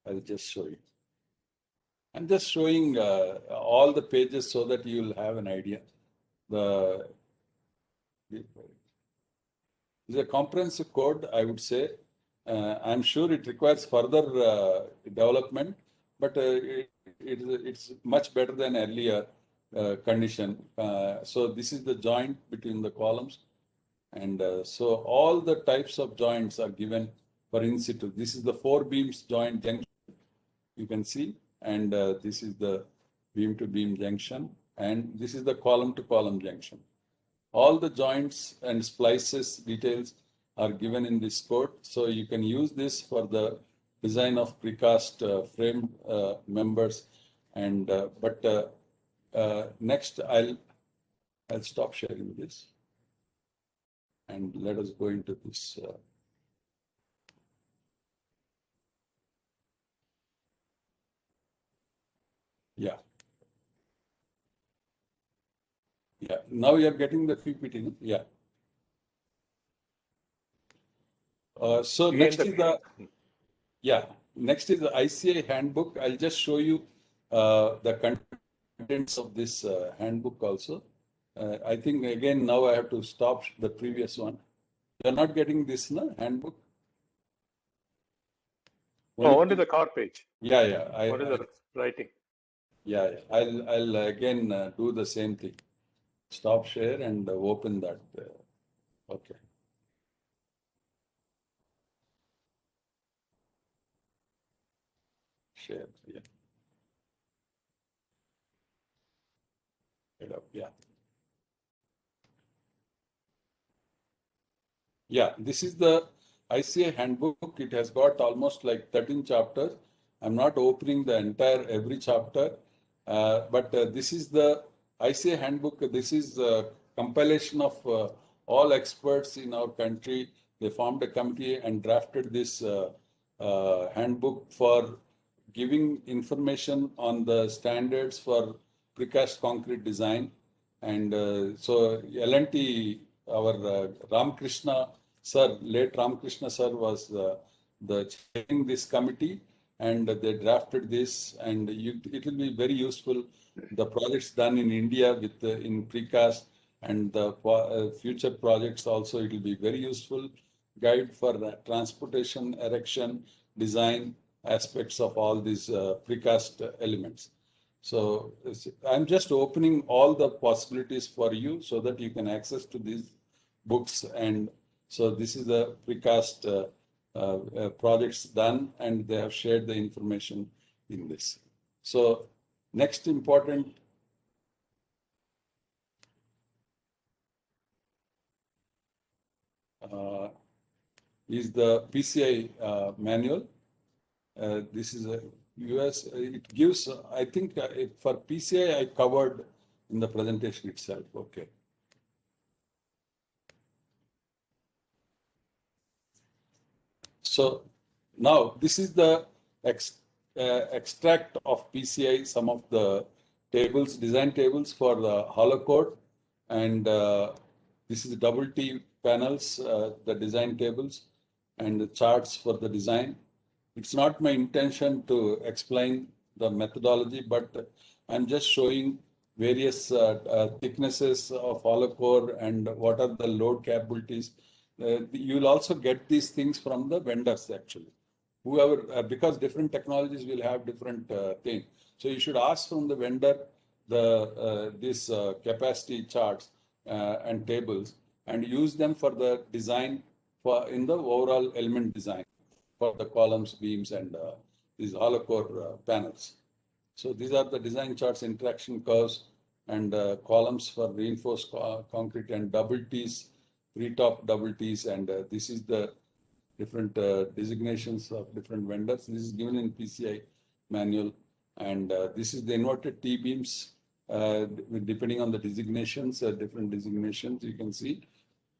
Speaker 2: I'll just show you. I'm just showing all the pages so that you will have an idea. It's a comprehensive code, I would say. I'm sure it requires further development, but it's much better than earlier condition. So this is the joint between the columns. And so all the types of joints are given for in situ. This is the 4 beams joint junction. You can see, and this is the beam to beam junction, and this is the column to column junction. All the joints and splices details are given in this code, so you can use this for the design of precast frame members. And next I'll stop sharing this, and let us go into this. Yeah. Now you are getting the PPT. No? Yeah. So next is the ICA handbook. I'll just show you the contents of this handbook also. I think again now I have to stop the previous one. You're not getting this handbook?
Speaker 1: Only the car page.
Speaker 2: Yeah.
Speaker 1: What is the writing?
Speaker 2: Yeah. I'll again do the same thing. Stop share and open that. Okay. share. Yeah. Yeah. Yeah, this is the ICA handbook. It has got almost like 13 chapters. I'm not opening the entire every chapter, but this is the ICA handbook. This is a compilation of all experts in our country. They formed a committee and drafted this handbook for giving information on the standards for precast concrete design. And so L&T, our Ramakrishna sir, late Ramakrishna sir was the chairing this committee, and they drafted this, and it will be very useful. The projects done in India with in precast and the future projects also, it will be very useful guide for transportation, erection, design aspects of all these precast elements. So I'm just opening all the possibilities for you so that you can access to these books. And so this is the precast projects done, and they have shared the information in this. So next important is the PCI manual. This is a US, it gives, I think for PCI I covered in the presentation itself. Okay. So now this is the extract of PCI, some of the tables, design tables for the hollow core, and this is double T panels, the design tables, and the charts for the design. It's not my intention to explain the methodology, but I'm just showing various thicknesses of hollow core and what are the load capabilities. You'll also get these things from the vendors actually. Whoever, because different technologies will have different things. So you should ask from the vendor these capacity charts and tables, and use them for the design for in the overall element design for the columns, beams, and these hollow core panels. So these are the design charts, interaction curves, and columns for reinforced concrete and double T's, three-top double T's, and this is the different designations of different vendors. This is given in PCI manual, and this is the inverted T-beams, depending on the designations, different designations you can see.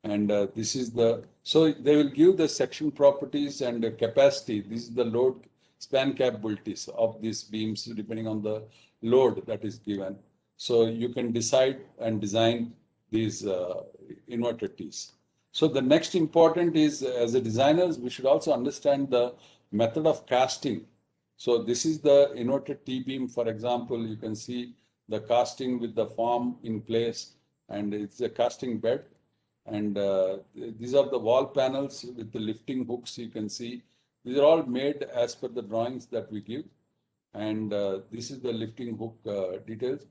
Speaker 2: And this is the, so they will give the section properties and capacity. This is the load span capabilities of these beams depending on the load that is given. So you can decide and design these inverted T's. So the next important is, as a designers, we should also understand the method of casting. So this is the inverted T-beam, for example. You can see the casting with the form in place, and it's a casting bed. And these are the wall panels with the lifting hooks, you can see. These are all made as per the drawings that we give. And this is the lifting hook details.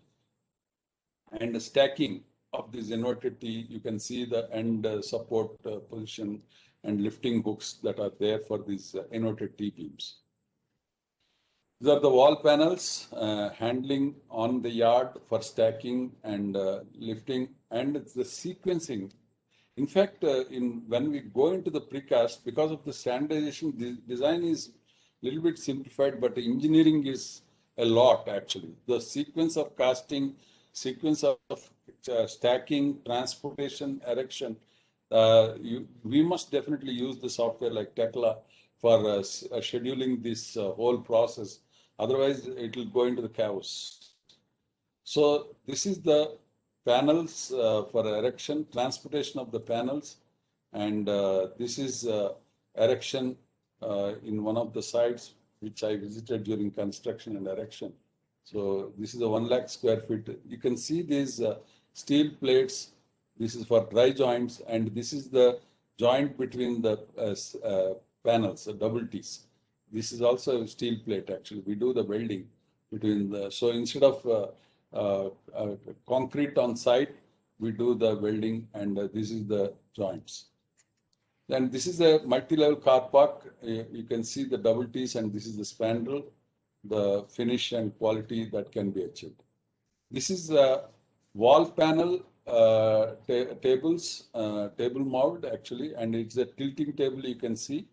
Speaker 2: And the stacking of this inverted T, you can see the end support position and lifting hooks that are there for these inverted T-beams. These are the wall panels, handling on the yard for stacking and lifting, and the sequencing. In fact, when we go into the precast, because of the standardization, the design is a little bit simplified, but the engineering is a lot actually. The sequence of casting, sequence of stacking, transportation, erection, we must definitely use the software like Tekla for scheduling this whole process. Otherwise, it will go into the chaos. So this is the panels for erection, transportation of the panels, and this is erection in one of the sites which I visited during construction and erection. So this is a 1 lakh square feet. You can see these steel plates. This is for dry joints, and this is the joint between the panels, the double T's. This is also a steel plate actually. We do the welding between the, so instead of concrete on site, we do the welding, and this is the joints. Then this is a multi-level car park. You can see the double T's, and this is the spandrel. the finish and quality that can be achieved. This is a wall panel table mold actually, and it's a tilting table you can see.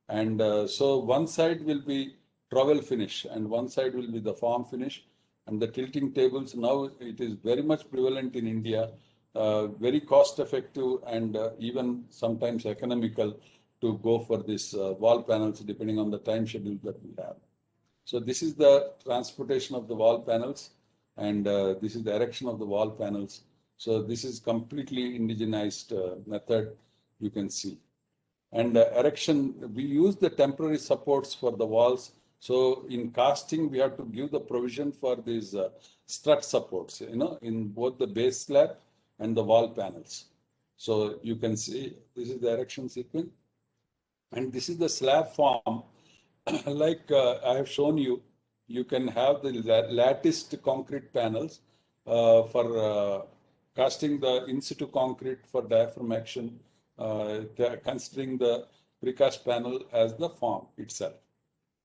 Speaker 2: And so one side will be trowel finish and one side will be the form finish. And the tilting tables now it is very much prevalent in India, very cost effective and even sometimes economical to go for this wall panels depending on the time schedule that we have. So this is the transportation of the wall panels, and this is the erection of the wall panels. So this is completely indigenized method you can see. And erection, we use the temporary supports for the walls. So in casting, we have to give the provision for these strut supports, in both the base slab and the wall panels. So you can see this is the erection sequence. And this is the slab form. Like I have shown you, you can have the latticed concrete panels for casting the in situ concrete for diaphragm action, considering the precast panel as the form itself.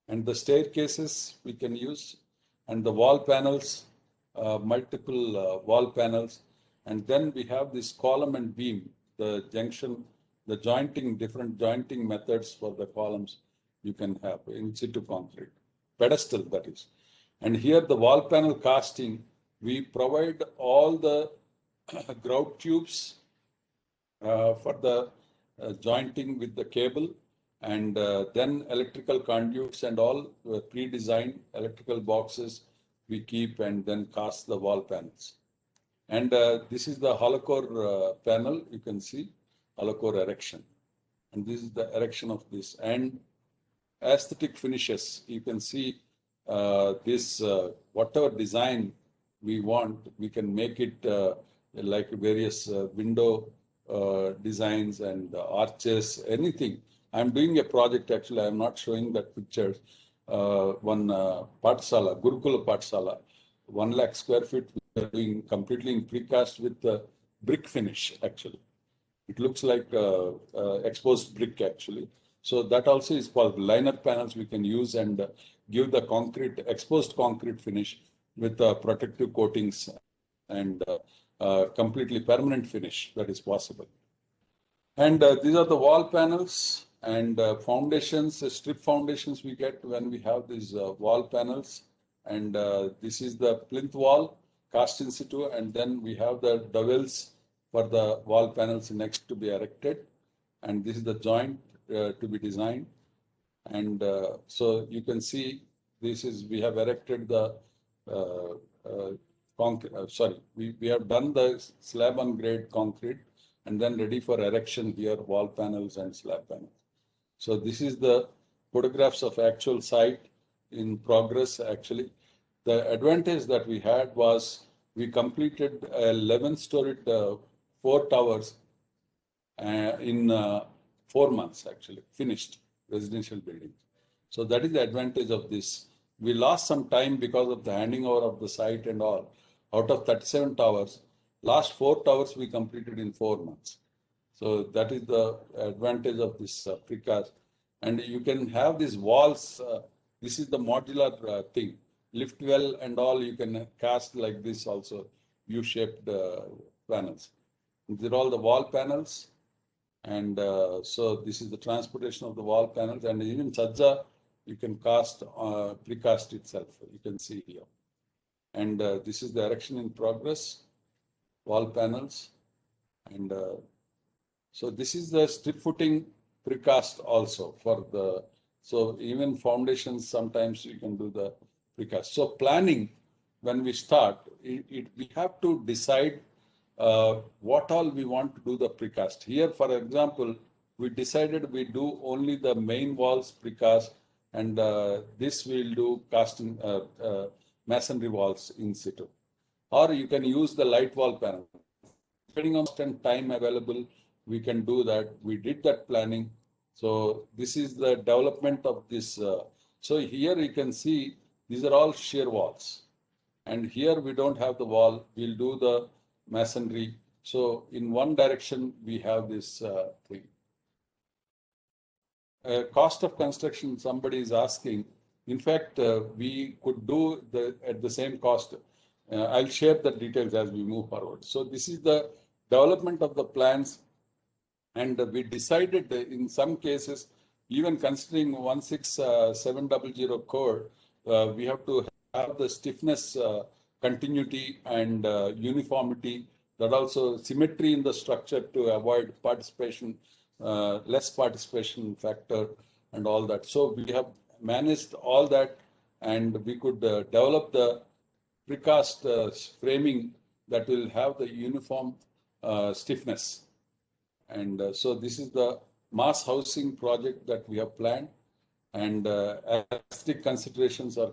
Speaker 2: And the staircases we can use, and the wall panels, multiple wall panels. And then we have this column and beam, the junction, the jointing, different jointing methods for the columns you can have in situ concrete, pedestal that is. And here the wall panel casting, we provide all the grout tubes for the jointing with the cable, and then electrical conduits and all pre-designed electrical boxes we keep and then cast the wall panels. And this is the hollow core panel, you can see hollow core erection. And this is the erection of this. And aesthetic finishes, you can see this, whatever design we want, we can make it like various window designs and arches, anything. I'm doing a project actually, I'm not showing that pictures. One Patsala, Gurukula Patsala, 1 lakh square feet, we are doing completely in precast with brick finish actually. It looks like exposed brick actually. So that also is called liner panels we can use and give the concrete, exposed concrete finish with protective coatings and completely permanent finish that is possible. And these are the wall panels and foundations, strip foundations we get when we have these wall panels. And this is the plinth wall cast in situ, and then we have the dowels for the wall panels next to be erected. And this is the joint to be designed. And so you can see this is, we have erected the we have done the slab on grade concrete and then ready for erection here, wall panels and slab panels. So this is the photographs of actual site in progress actually. The advantage that we had was we completed 11-storied 4 towers in 4 months actually, finished residential buildings. So that is the advantage of this. We lost some time because of the handing over of the site and all. Out of 37 towers, last 4 towers we completed in 4 months. So that is the advantage of this precast. And you can have these walls, this is the modular thing. Lift well and all, you can cast like this also, U-shaped panels. These are all the wall panels. And so this is the transportation of the wall panels, and even Sajja, you can cast precast itself, you can see here. And this is the erection in progress, wall panels. And so this is the strip footing precast also for the, so even foundations, sometimes you can do the precast. So planning, when we start, we have to decide what all we want to do the precast. Here, for example, we decided we do only the main walls precast, and this we'll do casting masonry walls in situ. Or you can use the light wall panel. Depending on time available, we can do that. We did that planning. So this is the development of this. So here you can see these are all shear walls. And here we don't have the wall. We'll do the masonry. So in one direction, we have this thing. Cost of construction, somebody is asking. In fact, we could do at the same cost. I'll share the details as we move forward. So this is the development of the plans, and we decided in some cases, even considering 16700 code, we have to have the stiffness, continuity, and uniformity. That also symmetry in the structure to avoid participation, less participation factor, and all that. So we have managed all that, and we could develop the precast framing that will have the uniform stiffness. And so this is the mass housing project that we have planned, and aesthetic considerations are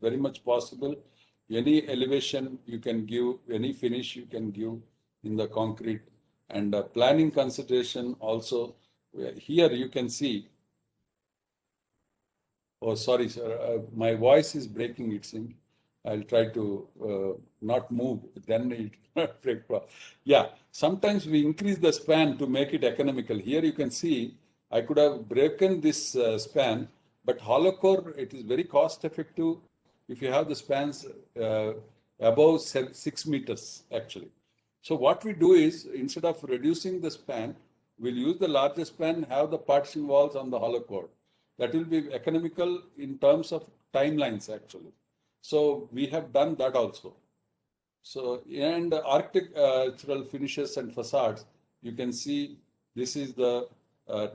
Speaker 2: very much possible. Any elevation you can give, any finish you can give in the concrete, and planning consideration also. Here you can see. Oh, sorry, sir. My voice is breaking, it seems. I'll try to not move, then it break. Yeah, sometimes we increase the span to make it economical. Here you can see, I could have broken this span, but hollow core, it is very cost effective if you have the spans above 6 meters, actually. So what we do is, instead of reducing the span, we'll use the larger span, have the partition walls on the hollow core. That will be economical in terms of timelines, actually. So we have done that also. So, and architectural finishes and facades, you can see this is the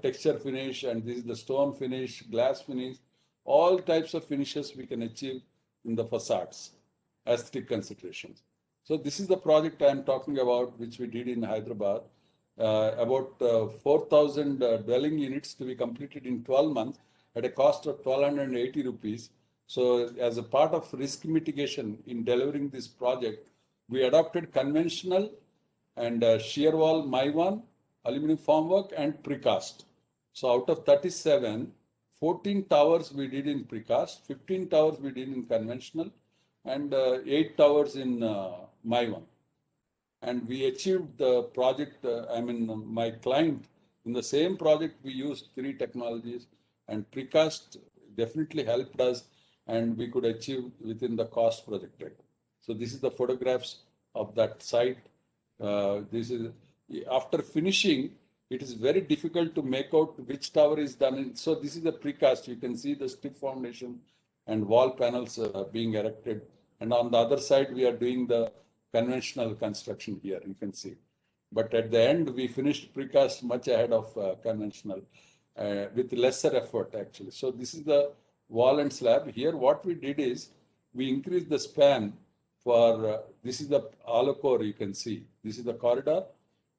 Speaker 2: texture finish, and this is the stone finish, glass finish. All types of finishes we can achieve in the facades, aesthetic considerations. So this is the project I am talking about, which we did in Hyderabad. About 4,000 dwelling units to be completed in 12 months at a cost of 1,280 rupees. So as a part of risk mitigation in delivering this project, we adopted conventional and shear wall Maiwan, aluminum formwork, and precast. So out of 37, 14 towers we did in precast, 15 towers we did in conventional, and 8 towers in Maiwan. And we achieved the project, my client, in the same project we used 3 technologies, and precast definitely helped us, and we could achieve within the cost projected. So this is the photographs of that site. This is after finishing, it is very difficult to make out which tower is done. So this is the precast. You can see the stiff foundation and wall panels being erected. And on the other side, we are doing the conventional construction here, you can see. But at the end, we finished precast much ahead of conventional with lesser effort, actually. So this is the wall and slab. Here, what we did is we increased the span for, this is the hollow core, you can see. This is the corridor,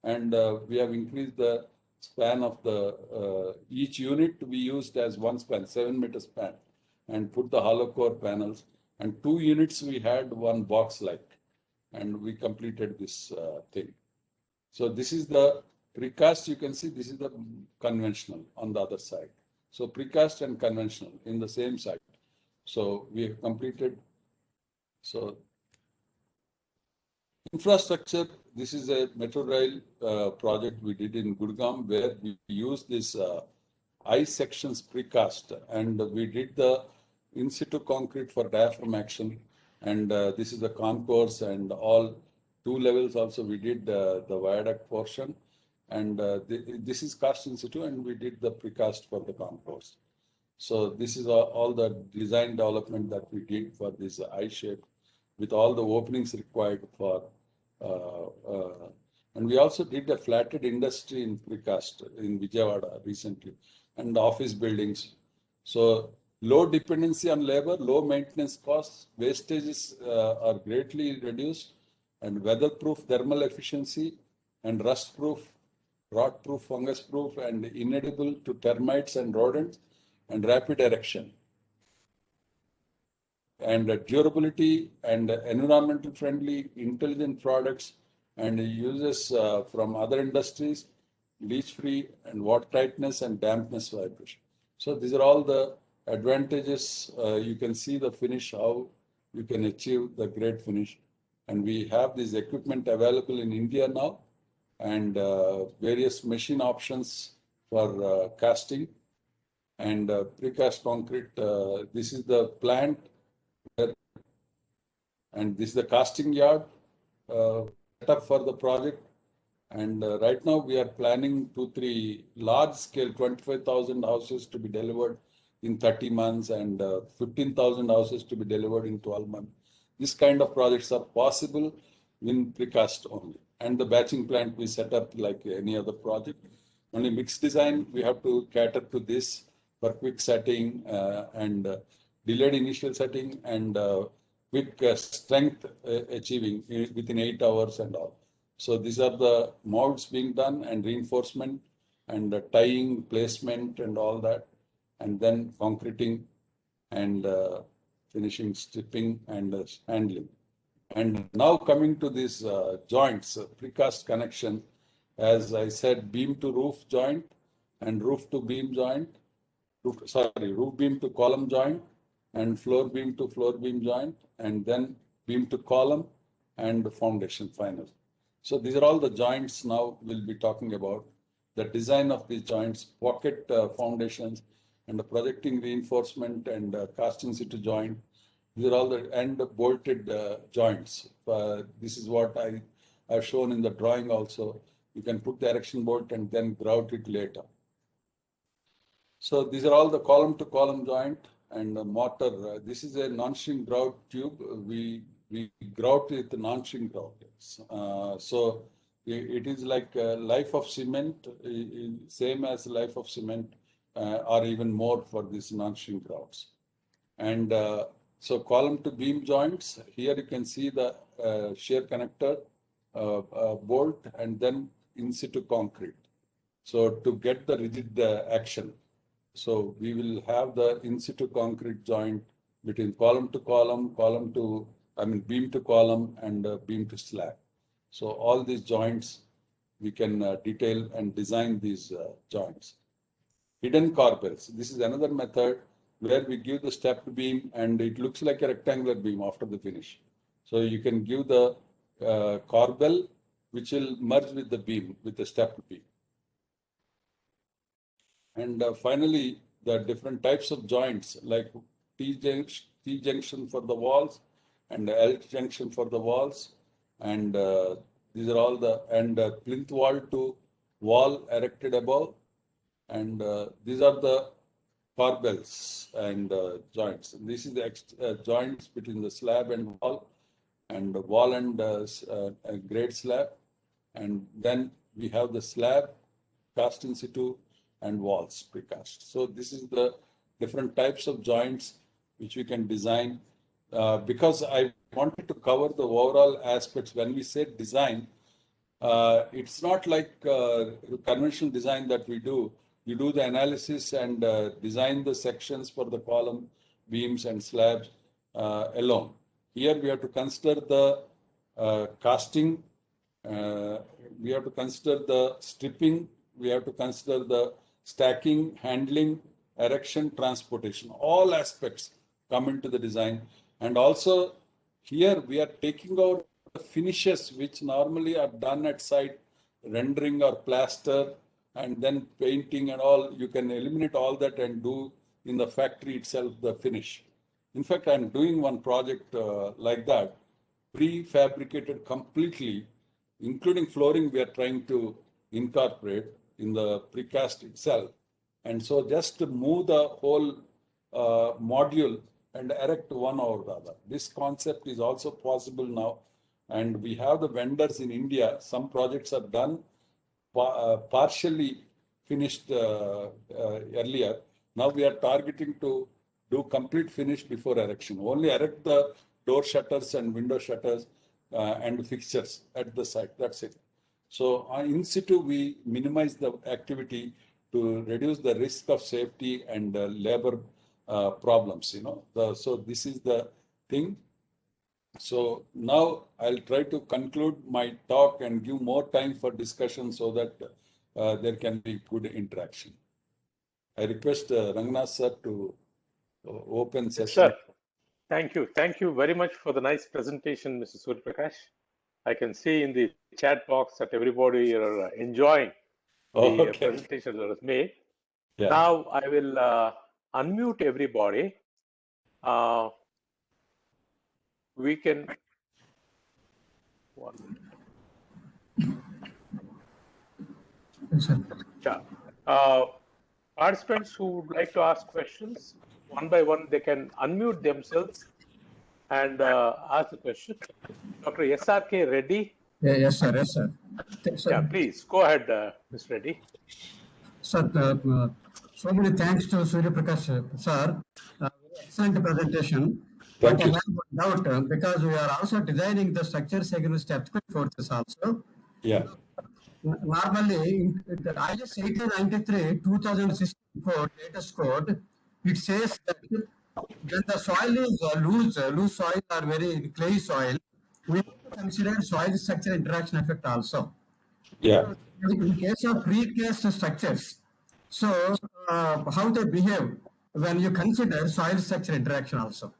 Speaker 2: and we have increased the span of the, each unit we used as one span, 7-meter span, and put the hollow core panels. And 2 units we had one box like, and we completed this thing. So this is the precast, you can see, this is the conventional on the other side. So precast and conventional in the same site. So we have completed. So infrastructure, this is a metro rail project we did in Gurgaon, where we used this I sections precast, and we did the in situ concrete for diaphragm action. And this is the concourse, and all 2 levels also we did the viaduct portion. And this is cast in situ, and we did the precast for the concourse. So this is all the design development that we did for this I shape, with all the openings required for, and we also did a flatted industry in precast in Vijayawada recently, and office buildings. So low dependency on labor, low maintenance costs, wastages are greatly reduced, and weatherproof thermal efficiency, and rust-proof, rot-proof, fungus-proof, and inedible to termites and rodents, and rapid erection. And durability and environmental friendly, intelligent products, and uses from other industries, leach-free, and water tightness and dampness vibration. So these are all the advantages. You can see the finish, how you can achieve the great finish. And we have this equipment available in India now, and various machine options for casting. And precast concrete, this is the plant, and this is the casting yard set up for the project. And right now we are planning 2-3 large scale 25,000 houses to be delivered in 30 months and 15,000 houses to be delivered in 12 months. This kind of projects are possible in precast only. And the batching plant we set up like any other project. Only mixed design, we have to cater to this for quick setting and delayed initial setting and quick strength achieving within 8 hours and all. So these are the molds being done and reinforcement and tying, placement and all that. And then concreting and finishing, stripping and handling. And now coming to these joints, precast connection, as I said, beam to roof joint and roof to beam joint, roof beam to column joint and floor beam to floor beam joint, and then beam to column and foundation final. So these are all the joints now we'll be talking about. The design of these joints, pocket foundations, and the projecting reinforcement and casting situ joint. These are all the and bolted joints. This is what I've shown in the drawing also. You can put the erection bolt and then grout it later. So these are all the column to column joint and mortar. This is a non-shrink grout tube. We grout with non-shrink grout. So it is like life of cement, same as life of cement, or even more for these non-shrink grouts. And so column to beam joints, here you can see the shear connector, bolt, and then in situ concrete. So to get the rigid action. So we will have the in situ concrete joint between column to column, beam to column and beam to slab. So all these joints, we can detail and design these joints. Hidden corbels. This is another method where we give the stepped beam and it looks like a rectangular beam after the finish. So you can give the corbel which will merge with the beam, with the stepped beam. And finally, the different types of joints like T-junction for the walls and L junction for the walls. And these are all the, and plinth wall to wall erected above. And these are the corbels and joints. This is the joints between the slab and wall and grade slab. And then we have the slab, cast in situ, and walls precast. So this is the different types of joints which we can design. Because I wanted to cover the overall aspects. When we say design, it's not like conventional design that we do. You do the analysis and design the sections for the column, beams and slabs alone. Here we have to consider the casting, we have to consider the stripping, we have to consider the stacking, handling, erection, transportation. All aspects come into the design. And also here we are taking out the finishes which normally are done at site, rendering or plaster, and then painting and all. You can eliminate all that and do in the factory itself the finish. In fact, I'm doing one project like that, prefabricated completely, including flooring we are trying to incorporate in the precast itself. And so just to move the whole module and erect one over the other. This concept is also possible now. And we have the vendors in India. Some projects are done, partially finished earlier. Now we are targeting to do complete finish before erection. Only erect the door shutters and window shutters and fixtures at the site. That's it. So in situ, we minimize the activity to reduce the risk of safety and labor problems. So this is the thing. So now I'll try to conclude my talk and give more time for discussion so that there can be good interaction. I request Rangnath sir to open session.
Speaker 1: Yes, sir. Thank you. Thank you very much for the nice presentation, Mr. Surya Prakash. I can see in the chat box that everybody are enjoying the presentation that was made.
Speaker 2: Yeah.
Speaker 1: Now I will unmute everybody. We can. 1 minute. Yeah. Participants who would like to ask questions, one by one, they can unmute themselves and ask the question. Dr. SRK Reddy.
Speaker 3: Yes, sir. Yes, sir.
Speaker 1: Yeah, please go ahead, Ms. Reddy.
Speaker 3: Sir, so many thanks to Surya Prakash, sir. Excellent presentation.
Speaker 2: Thank
Speaker 3: But
Speaker 2: you.
Speaker 3: I have a doubt because we are also designing the structures against earthquake forces also.
Speaker 2: Yeah.
Speaker 3: Normally, in the IS 1893 2064 latest code, it says that when the soil is loose soil or very clay soil, we have to consider soil structure interaction effect also.
Speaker 2: Yeah.
Speaker 3: In case of precast structures, so how they behave when you consider soil structure interaction also?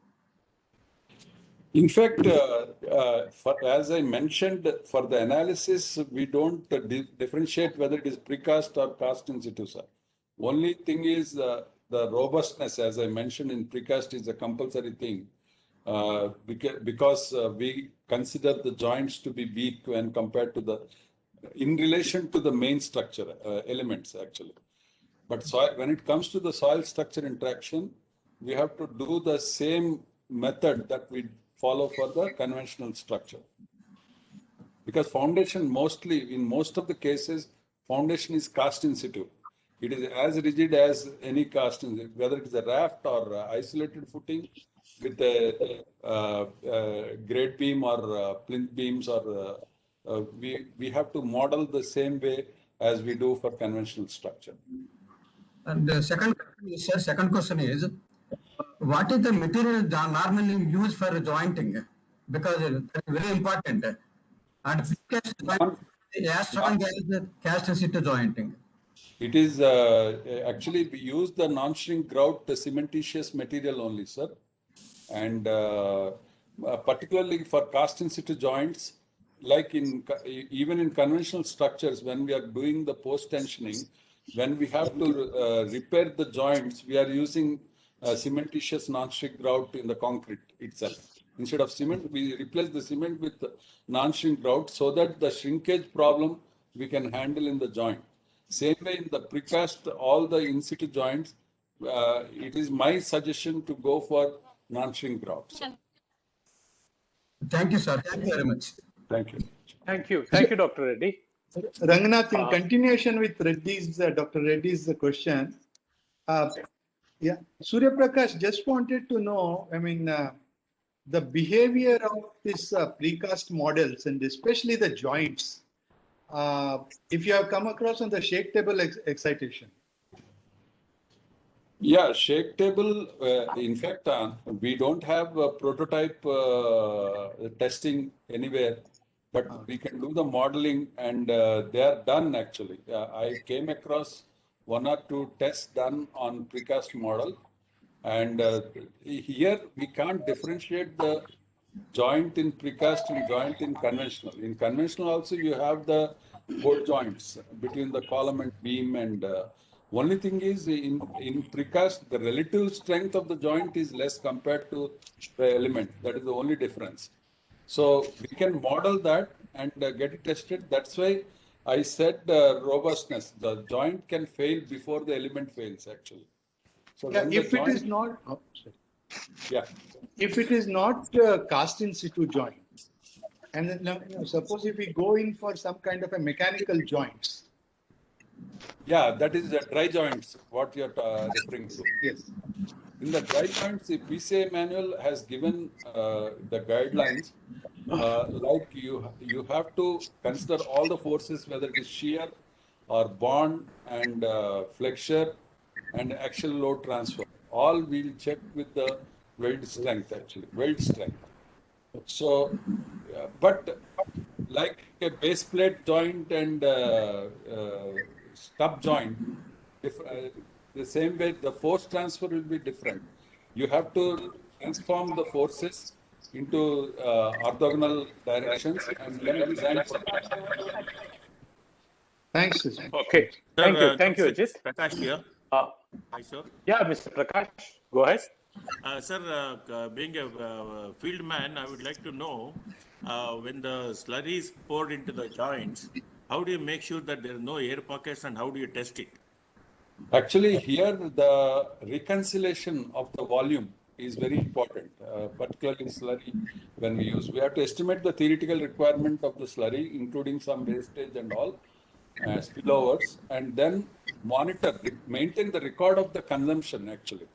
Speaker 2: In fact, as I mentioned, for the analysis, we don't differentiate whether it is precast or cast in situ, sir. Only thing is the robustness, as I mentioned in precast, is a compulsory thing because we consider the joints to be weak when compared to the, in relation to the main structure elements actually. But when it comes to the soil structure interaction, we have to do the same method that we follow for the conventional structure. Because foundation mostly, in most of the cases, foundation is cast in situ. It is as rigid as any cast in situ, whether it is a raft or isolated footing with a grade beam or plinth beams, or we have to model the same way as we do for conventional structure.
Speaker 3: And the second question is, what is the material normally used for jointing? Because it's very important. And precast is as strong as the cast in situ jointing.
Speaker 2: It is actually we use the non-shrink grout, the cementitious material only, sir. And particularly for cast in situ joints, like even in conventional structures, when we are doing the post tensioning, when we have to repair the joints, we are using cementitious non-shrink grout in the concrete itself. Instead of cement, we replace the cement with non-shrink grout so that the shrinkage problem we can handle in the joint. Same way in the precast, all the in situ joints, it is my suggestion to go for non-shrink grouts.
Speaker 3: Thank you, sir. Thank you very much.
Speaker 2: Thank you.
Speaker 1: Thank you. Thank you, Dr. Reddy.
Speaker 4: Ranganath, in continuation with Reddy's, Dr. Reddy's question, yeah, Surya Prakash just wanted to know, I mean, the behavior of this precast models and especially the joints, if you have come across on the shake table excitation.
Speaker 2: Yeah, shake table, in fact, we don't have a prototype testing anywhere, but we can do the modeling and they are done actually. I came across 1 or 2 tests done on precast model, and here we can't differentiate the joint in precast and joint in conventional. In conventional also you have the bolt joints between the column and beam, and only thing is in precast the relative strength of the joint is less compared to the element. That is the only difference. So we can model that and get it tested. That's why I said robustness. The joint can fail before the element fails actually. So
Speaker 4: yeah, if it is not,
Speaker 2: yeah,
Speaker 4: if it is not cast in situ joint, and then, suppose if we go in for some kind of a mechanical joints.
Speaker 2: Yeah, that is the dry joints, what you're referring to.
Speaker 4: Yes.
Speaker 2: In the dry joints, the PCA manual has given the guidelines, like you have to consider all the forces, whether it is shear or bond and flexure and axial load transfer. All we'll check with the weld strength actually, weld strength. So, but like a base plate joint and stub joint, if the same way the force transfer will be different. You have to transform the forces into orthogonal directions and then design for that.
Speaker 4: Thanks, Susan.
Speaker 1: Okay.
Speaker 5: Sir,
Speaker 1: Thank you,
Speaker 5: Dr.
Speaker 1: Ajit.
Speaker 5: Prakash here. Hi, sir.
Speaker 1: Yeah, Mr. Prakash, go ahead.
Speaker 5: Sir, being a field man, I would like to know when the slurry is poured into the joints, how do you make sure that there are no air pockets and how do you test it?
Speaker 2: Actually, here the reconciliation of the volume is very important, particularly slurry when we use. We have to estimate the theoretical requirement of the slurry, including some wastage and all, spillovers, and then monitor, maintain the record of the consumption actually.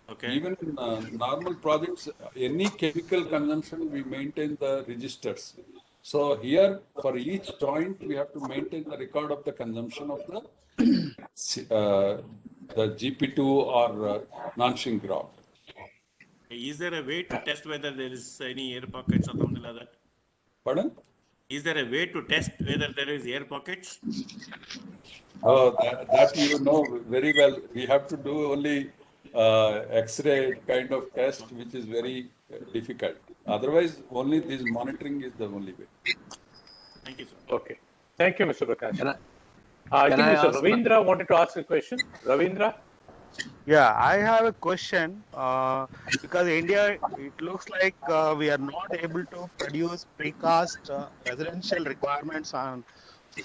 Speaker 5: Okay.
Speaker 2: Even in normal projects, any chemical consumption, we maintain the registers. So here, for each joint, we have to maintain the record of the consumption of the GP2 or non-shrink ground.
Speaker 5: Is there a way to test whether there is any air pockets or something like that?
Speaker 2: Pardon?
Speaker 5: Is there a way to test whether there is air pockets?
Speaker 2: Oh, that you know very well. We have to do only X-ray kind of test, which is very difficult. Otherwise, only this monitoring is the only way.
Speaker 5: Thank you, sir.
Speaker 1: Okay. Thank you, Mr. Prakash.
Speaker 6: Can
Speaker 1: I think
Speaker 6: I
Speaker 1: Mr.
Speaker 6: ask
Speaker 1: Ravindra wanted to ask a question. Ravindra?
Speaker 6: Yeah, I have a question because India, it looks like we are not able to produce precast residential requirements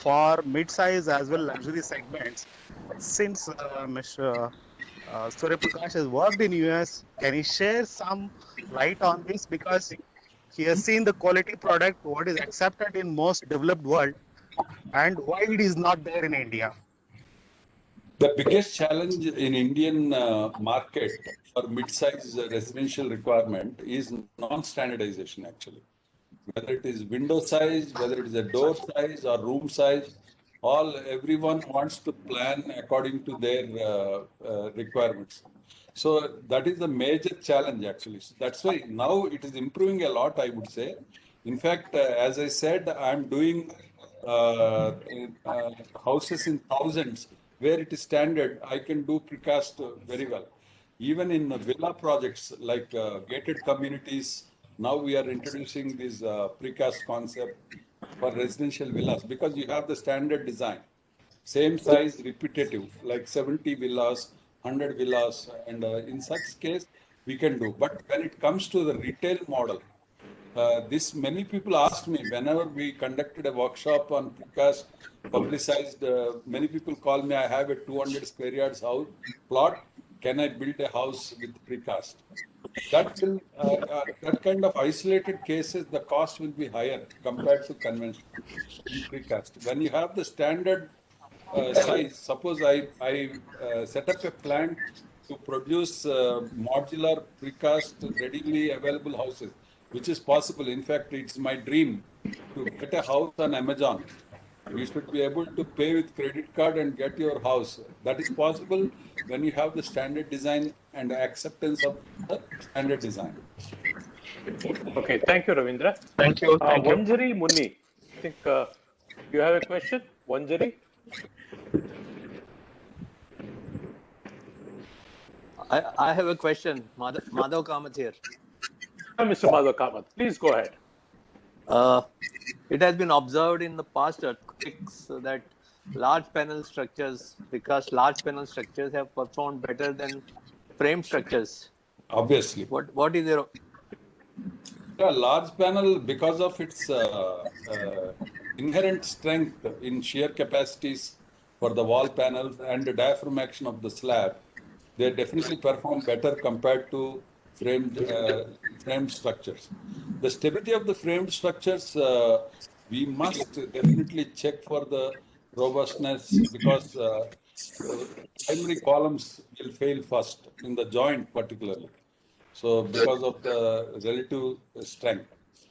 Speaker 6: for mid-size as well luxury segments. Since Mr. Surya Prakash has worked in US, can he share some light on this? Because he has seen the quality product, what is accepted in most developed world, and why it is not there in India.
Speaker 2: The biggest challenge in Indian market for mid-size residential requirement is non-standardization actually. Whether it is window size, whether it is a door size or room size, everyone wants to plan according to their requirements. So that is the major challenge actually. So that's why now it is improving a lot, I would say. In fact, as I said, I'm doing houses in thousands where it is standard. I can do precast very well. Even in villa projects like gated communities, now we are introducing this precast concept for residential villas because you have the standard design. Same size, repetitive, like 70 villas, 100 villas, and in such case, we can do. But when it comes to the retail model, this many people asked me whenever we conducted a workshop on precast, publicized, many people call me, I have a 200 square yards house plot, can I build a house with precast? That kind of isolated cases, the cost will be higher compared to conventional in precast. When you have the standard size, suppose I set up a plant to produce modular precast readily available houses, which is possible. In fact, it's my dream to get a house on Amazon. You should be able to pay with credit card and get your house. That is possible when you have the standard design and acceptance of the standard design.
Speaker 1: Okay, thank you, Ravindra.
Speaker 6: Thank you. Thank you.
Speaker 1: Vanjari Munni, I think you have a question? Vanjari?
Speaker 7: I have a question. Madhav Kamath here.
Speaker 1: Mr. Madhav Kamath, please go ahead.
Speaker 7: It has been observed in the past earthquakes that large panel structures, because large panel structures have performed better than frame structures.
Speaker 2: Obviously.
Speaker 7: What is your...
Speaker 2: Yeah, large panel, because of its inherent strength in shear capacities for the wall panels and the diaphragm action of the slab, they definitely perform better compared to framed structures. The stability of the framed structures, we must definitely check for the robustness because primary columns will fail first in the joint particularly. So because of the relative strength.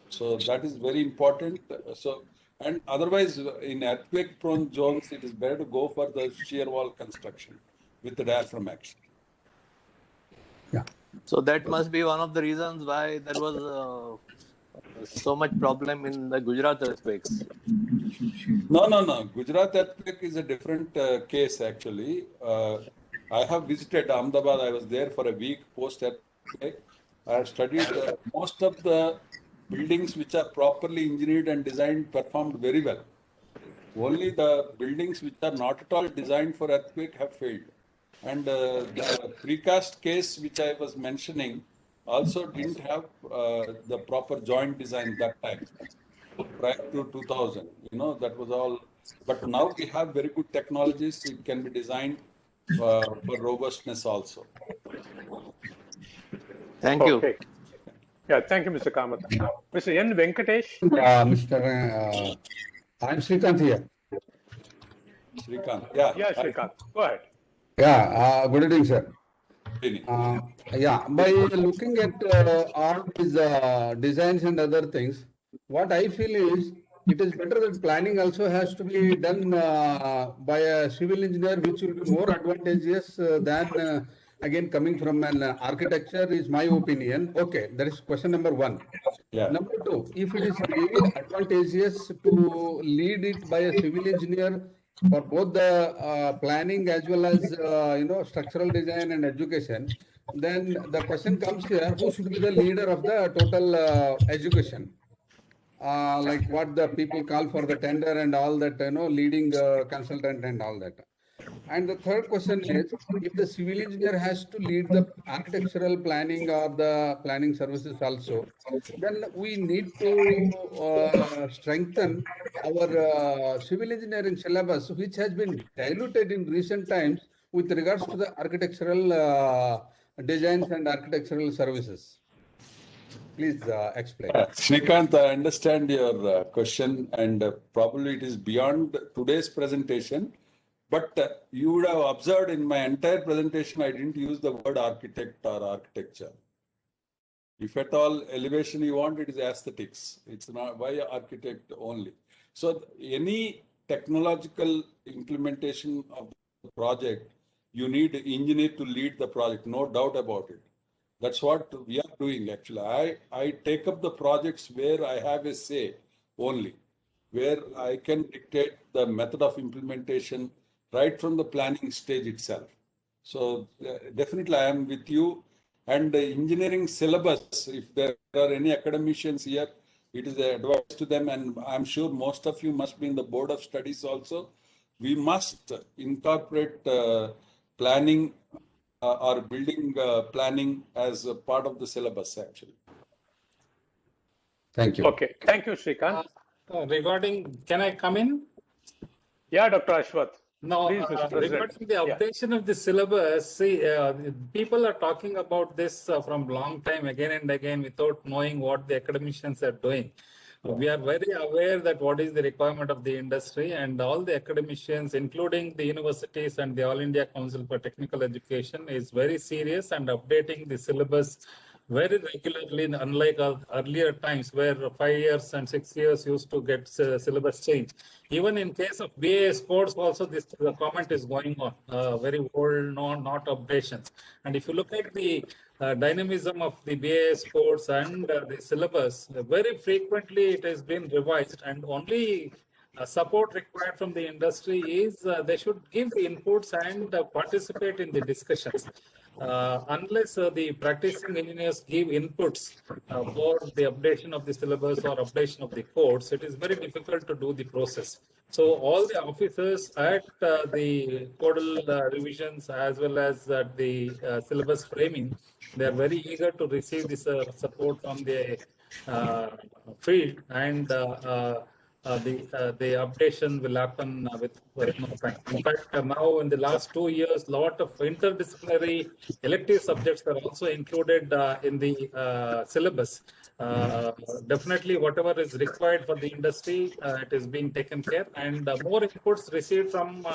Speaker 2: So that is very important. So, and otherwise in earthquake prone zones, it is better to go for the shear wall construction with the diaphragm action.
Speaker 3: Yeah.
Speaker 7: So that must be one of the reasons why there was so much problem in the Gujarat earthquakes.
Speaker 2: No. Gujarat earthquake is a different case actually. I have visited Ahmedabad. I was there for a week post-earthquake. I have studied most of the buildings which are properly engineered and designed performed very well. Only the buildings which are not at all designed for earthquake have failed. And the precast case, which I was mentioning, also didn't have the proper joint design that time, prior to 2000. That was all. But now we have very good technologies. It can be designed for robustness also.
Speaker 7: Thank you.
Speaker 1: Okay. Yeah, thank you, Mr. Kamath. Mr. N. Venkatesh.
Speaker 8: I'm Srikanth here.
Speaker 2: Srikanth, yeah.
Speaker 1: Yeah, Srikanth, go ahead.
Speaker 8: Yeah, good evening, sir.
Speaker 2: Good evening.
Speaker 8: Yeah, by looking at all these designs and other things, what I feel is it is better that planning also has to be done by a civil engineer, which will be more advantageous than again coming from an architecture is my opinion. Okay, that is question number one.
Speaker 2: Yeah.
Speaker 8: Number two, if it is really advantageous to lead it by a civil engineer for both the planning as well as structural design and education, then the question comes here: who should be the leader of the total education? Like what the people call for the tender and all that, leading consultant and all that. And the third question is, if the civil engineer has to lead the architectural planning or the planning services also, then we need to strengthen our civil engineering syllabus, which has been diluted in recent times with regards to the architectural designs and architectural services. Please explain.
Speaker 2: Srikanth, I understand your question, and probably it is beyond today's presentation. But you would have observed in my entire presentation, I didn't use the word architect or architecture. If at all elevation you want, it is aesthetics. It's not why architect only. So any technological implementation of the project, you need an engineer to lead the project, no doubt about it. That's what we are doing actually. I take up the projects where I have a say only, where I can dictate the method of implementation right from the planning stage itself. So definitely I am with you. And the engineering syllabus, if there are any academicians here, it is advice to them, and I'm sure most of you must be in the board of studies also. We must incorporate planning or building planning as a part of the syllabus actually.
Speaker 8: Thank you.
Speaker 1: Okay, thank you, Srikanth.
Speaker 9: Can I come in?
Speaker 1: Yeah, Dr. Ashwath.
Speaker 9: No,
Speaker 1: Please, Mr. President.
Speaker 9: regarding the updation of the syllabus, see, people are talking about this from long time, again and again, without knowing what the academicians are doing. We are very aware that what is the requirement of the industry, and all the academicians, including the universities and the All India Council for Technical Education, is very serious and updating the syllabus very regularly, unlike earlier times where 5 years and 6 years used to get syllabus change. Even in case of BAS codes also, this comment is going on, very old, not updations. And if you look at the dynamism of the BAS codes and the syllabus, very frequently it has been revised, and only support required from the industry is they should give the inputs and participate in the discussions. Unless the practicing engineers give inputs for the updation of the syllabus or updation of the codes, it is very difficult to do the process. So all the officers at the codal revisions as well as at the syllabus framing, they are very eager to receive this support from the field, and the updation will happen with no time. In fact, now in the last 2 years, lot of interdisciplinary elective subjects are also included in the syllabus. Definitely, whatever is required for the industry, it is being taken care, and more inputs received from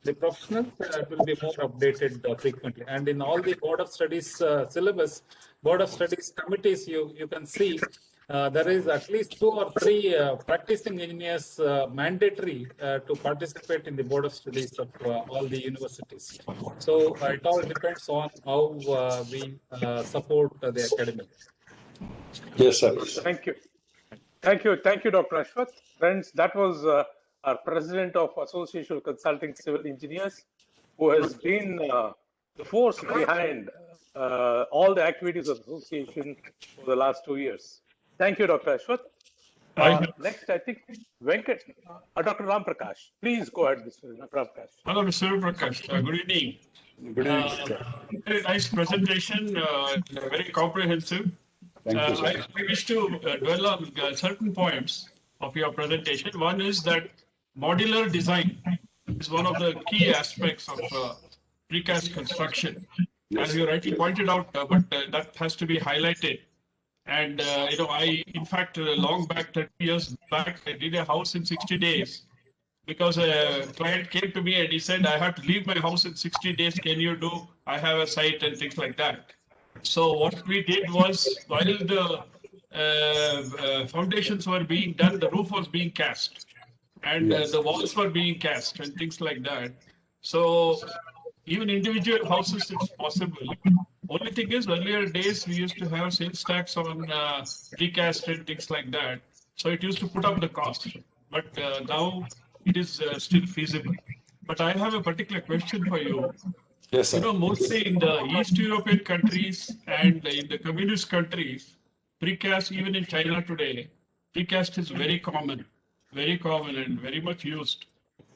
Speaker 9: the professionals, it will be more updated frequently. And in all the Board of Studies syllabus, Board of Studies committees, you can see there is at least 2 or 3 practicing engineers mandatory to participate in the Board of Studies of all the universities. So it all depends on how we support the academy.
Speaker 2: Yes, sir.
Speaker 1: Thank you. Thank you. Thank you, Dr. Ashwath. Friends, that was our President of Association of Consulting Civil Engineers, who has been the force behind all the activities of the association for the last 2 years. Thank you, Dr. Ashwath. Next, I think Venkat, Dr. Ram Prakash. Please go ahead, Mr. Ram Prakash.
Speaker 10: Hello, Mr. Prakash. Good evening.
Speaker 2: Good evening, sir.
Speaker 10: Very nice presentation, very comprehensive.
Speaker 2: Thank you, sir.
Speaker 10: I wish to dwell on certain points of your presentation. One is that modular design is one of the key aspects of precast construction. As you rightly pointed out, but that has to be highlighted. And, in fact, long back, 30 years back, I did a house in 60 days because a client came to me and he said, I have to leave my house in 60 days. Can you do? I have a site and things like that. So what we did was, while the foundations were being done, the roof was being cast and the walls were being cast and things like that. So even individual houses, it's possible. Only thing is, earlier days, we used to have sales tax on precast and things like that. So it used to put up the cost. But now it is still feasible. But I have a particular question for you.
Speaker 2: Yes, sir.
Speaker 10: Mostly in the East European countries and in the communist countries, precast, even in China today, precast is very common and very much used.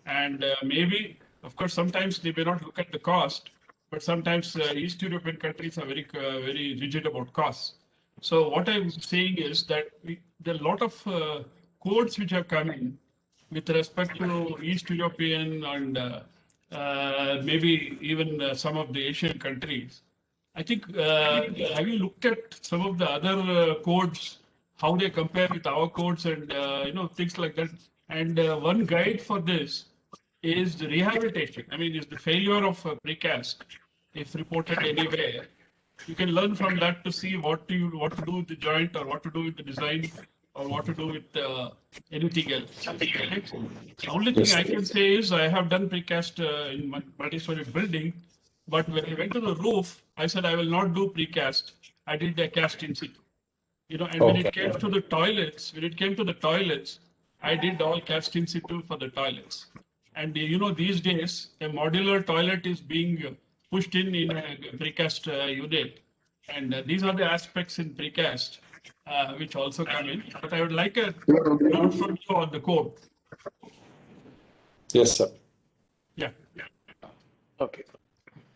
Speaker 10: And maybe, of course, sometimes they may not look at the cost, but sometimes East European countries are very rigid about costs. So what I'm saying is that there are a lot of codes which have come in with respect to East European and maybe even some of the Asian countries. I think, have you looked at some of the other codes, how they compare with our codes and, things like that? And one guide for this is the rehabilitation. I mean, is the failure of precast, if reported anywhere. You can learn from that to see what to do with the joint or what to do with the design or what to do with anything else. The only thing I can say is I have done precast in my multi-story building, but when I went to the roof, I said I will not do precast. I did the cast in situ. And when it came to the toilets, I did all cast in situ for the toilets. And these days, a modular toilet is being pushed in a precast unit. And these are the aspects in precast which also come in. But I would like a note from you on the code.
Speaker 2: Yes, sir.
Speaker 10: Yeah.
Speaker 1: Okay.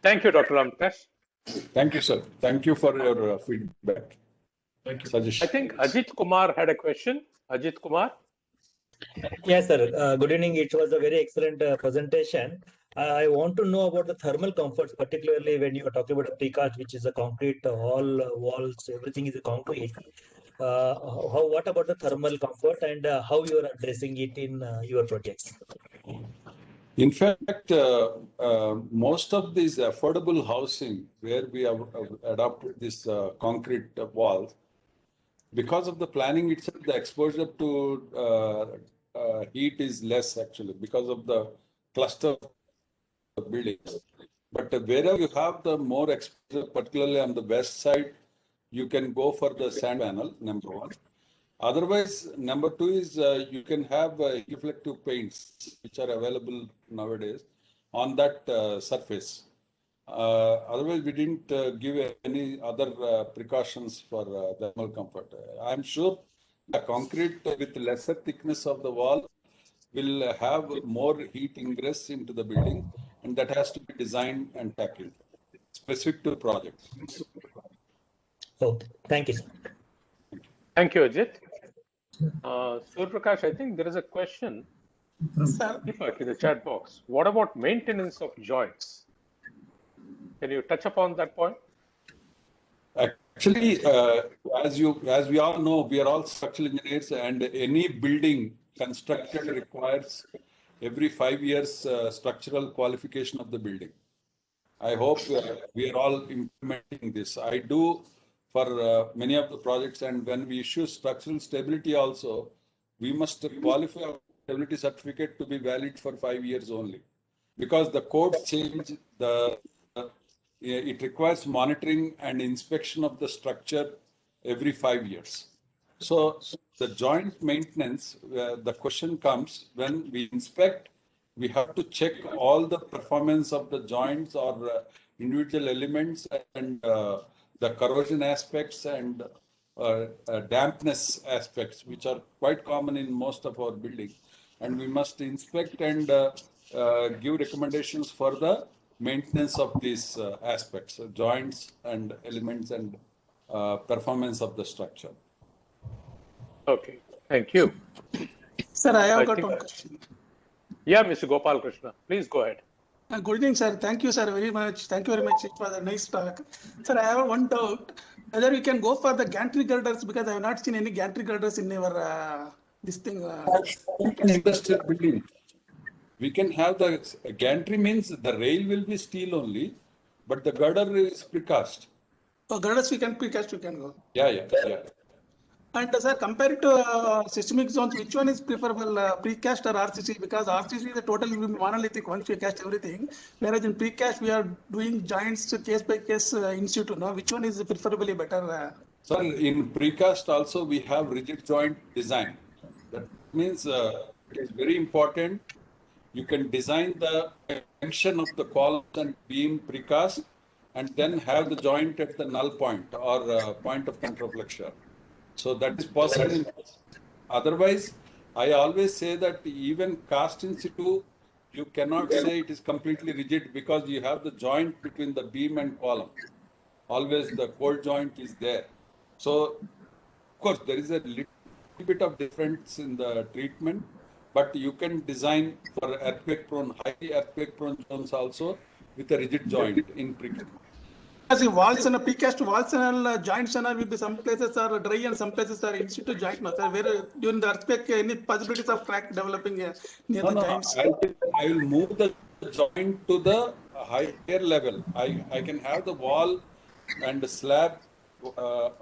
Speaker 1: Thank you, Dr. Ram Prakash.
Speaker 2: Thank you, sir. Thank you for your feedback.
Speaker 10: Thank you.
Speaker 2: Suggestion.
Speaker 1: I think Ajit Kumar had a question. Ajit Kumar.
Speaker 11: Yes, sir. Good evening. It was a very excellent presentation. I want to know about the thermal comforts, particularly when you are talking about a precast, which is a concrete, all walls, everything is a concrete. What about the thermal comfort and how you are addressing it in your projects?
Speaker 2: In fact, most of these affordable housing where we have adopted this concrete walls, because of the planning itself, the exposure to heat is less actually because of the cluster of buildings. But wherever you have the more exposure, particularly on the west side, you can go for the sand panel, number one. Otherwise, number two is you can have reflective paints, which are available nowadays on that surface. Otherwise, we didn't give any other precautions for thermal comfort. I'm sure the concrete with lesser thickness of the wall will have more heat ingress into the building, and that has to be designed and tackled specific to the project.
Speaker 11: Okay, thank you, sir.
Speaker 1: Thank you, Ajit. Surya Prakash, I think there is a question. Deepak, in the chat box. What about maintenance of joints? Can you touch upon that point?
Speaker 2: Actually, as we all know, we are all structural engineers, and any building constructed requires every 5 years structural qualification of the building. I hope we are all implementing this. I do for many of the projects, and when we issue structural stability also, we must qualify our stability certificate to be valid for 5 years only, because the codes change. It requires monitoring and inspection of the structure every 5 years. So the joint maintenance, the question comes when we inspect, we have to check all the performance of the joints or individual elements and the corrosion aspects and dampness aspects, which are quite common in most of our buildings. And we must inspect and give recommendations for the maintenance of these aspects, joints and elements and performance of the structure.
Speaker 1: Okay, thank you.
Speaker 12: Sir, I have
Speaker 1: I
Speaker 12: got
Speaker 1: think-
Speaker 12: one question.
Speaker 1: Yeah, Mr. Gopal Krishna, please go ahead.
Speaker 12: Good evening, sir. Thank you, sir, very much. Thank you very much. It was a nice talk. Sir, I have one doubt. Whether we can go for the gantry girders, because I have not seen any gantry girders in our this thing.
Speaker 2: Industrial building. We can have the gantry means the rail will be steel only, but the girder is precast.
Speaker 12: So girders we can precast, we can go.
Speaker 2: Yeah.
Speaker 12: And sir, compared to seismic zones, which one is preferable, precast or RCC? Because RCC is a total monolithic once we cast everything, whereas in precast we are doing joints case by case in situ. No, which one is preferably better?
Speaker 2: Sir, in precast also we have rigid joint design. That means it is very important. You can design the tension of the columns and beam precast, and then have the joint at the null point or point of contraflexure. So that is possible. Otherwise, I always say that even cast in situ, you cannot say it is completely rigid because you have the joint between the beam and column. Always the cold joint is there. So, of course, there is a little bit of difference in the treatment, but you can design for earthquake-prone, highly earthquake-prone zones also with a rigid joint in precast.
Speaker 12: As the walls and precast walls and joints and will be some places are dry and some places are in situ joint. No, sir, where during the earthquake any possibilities of crack developing near the joints?
Speaker 2: I will move the joint to the higher level. I can have the wall and the slab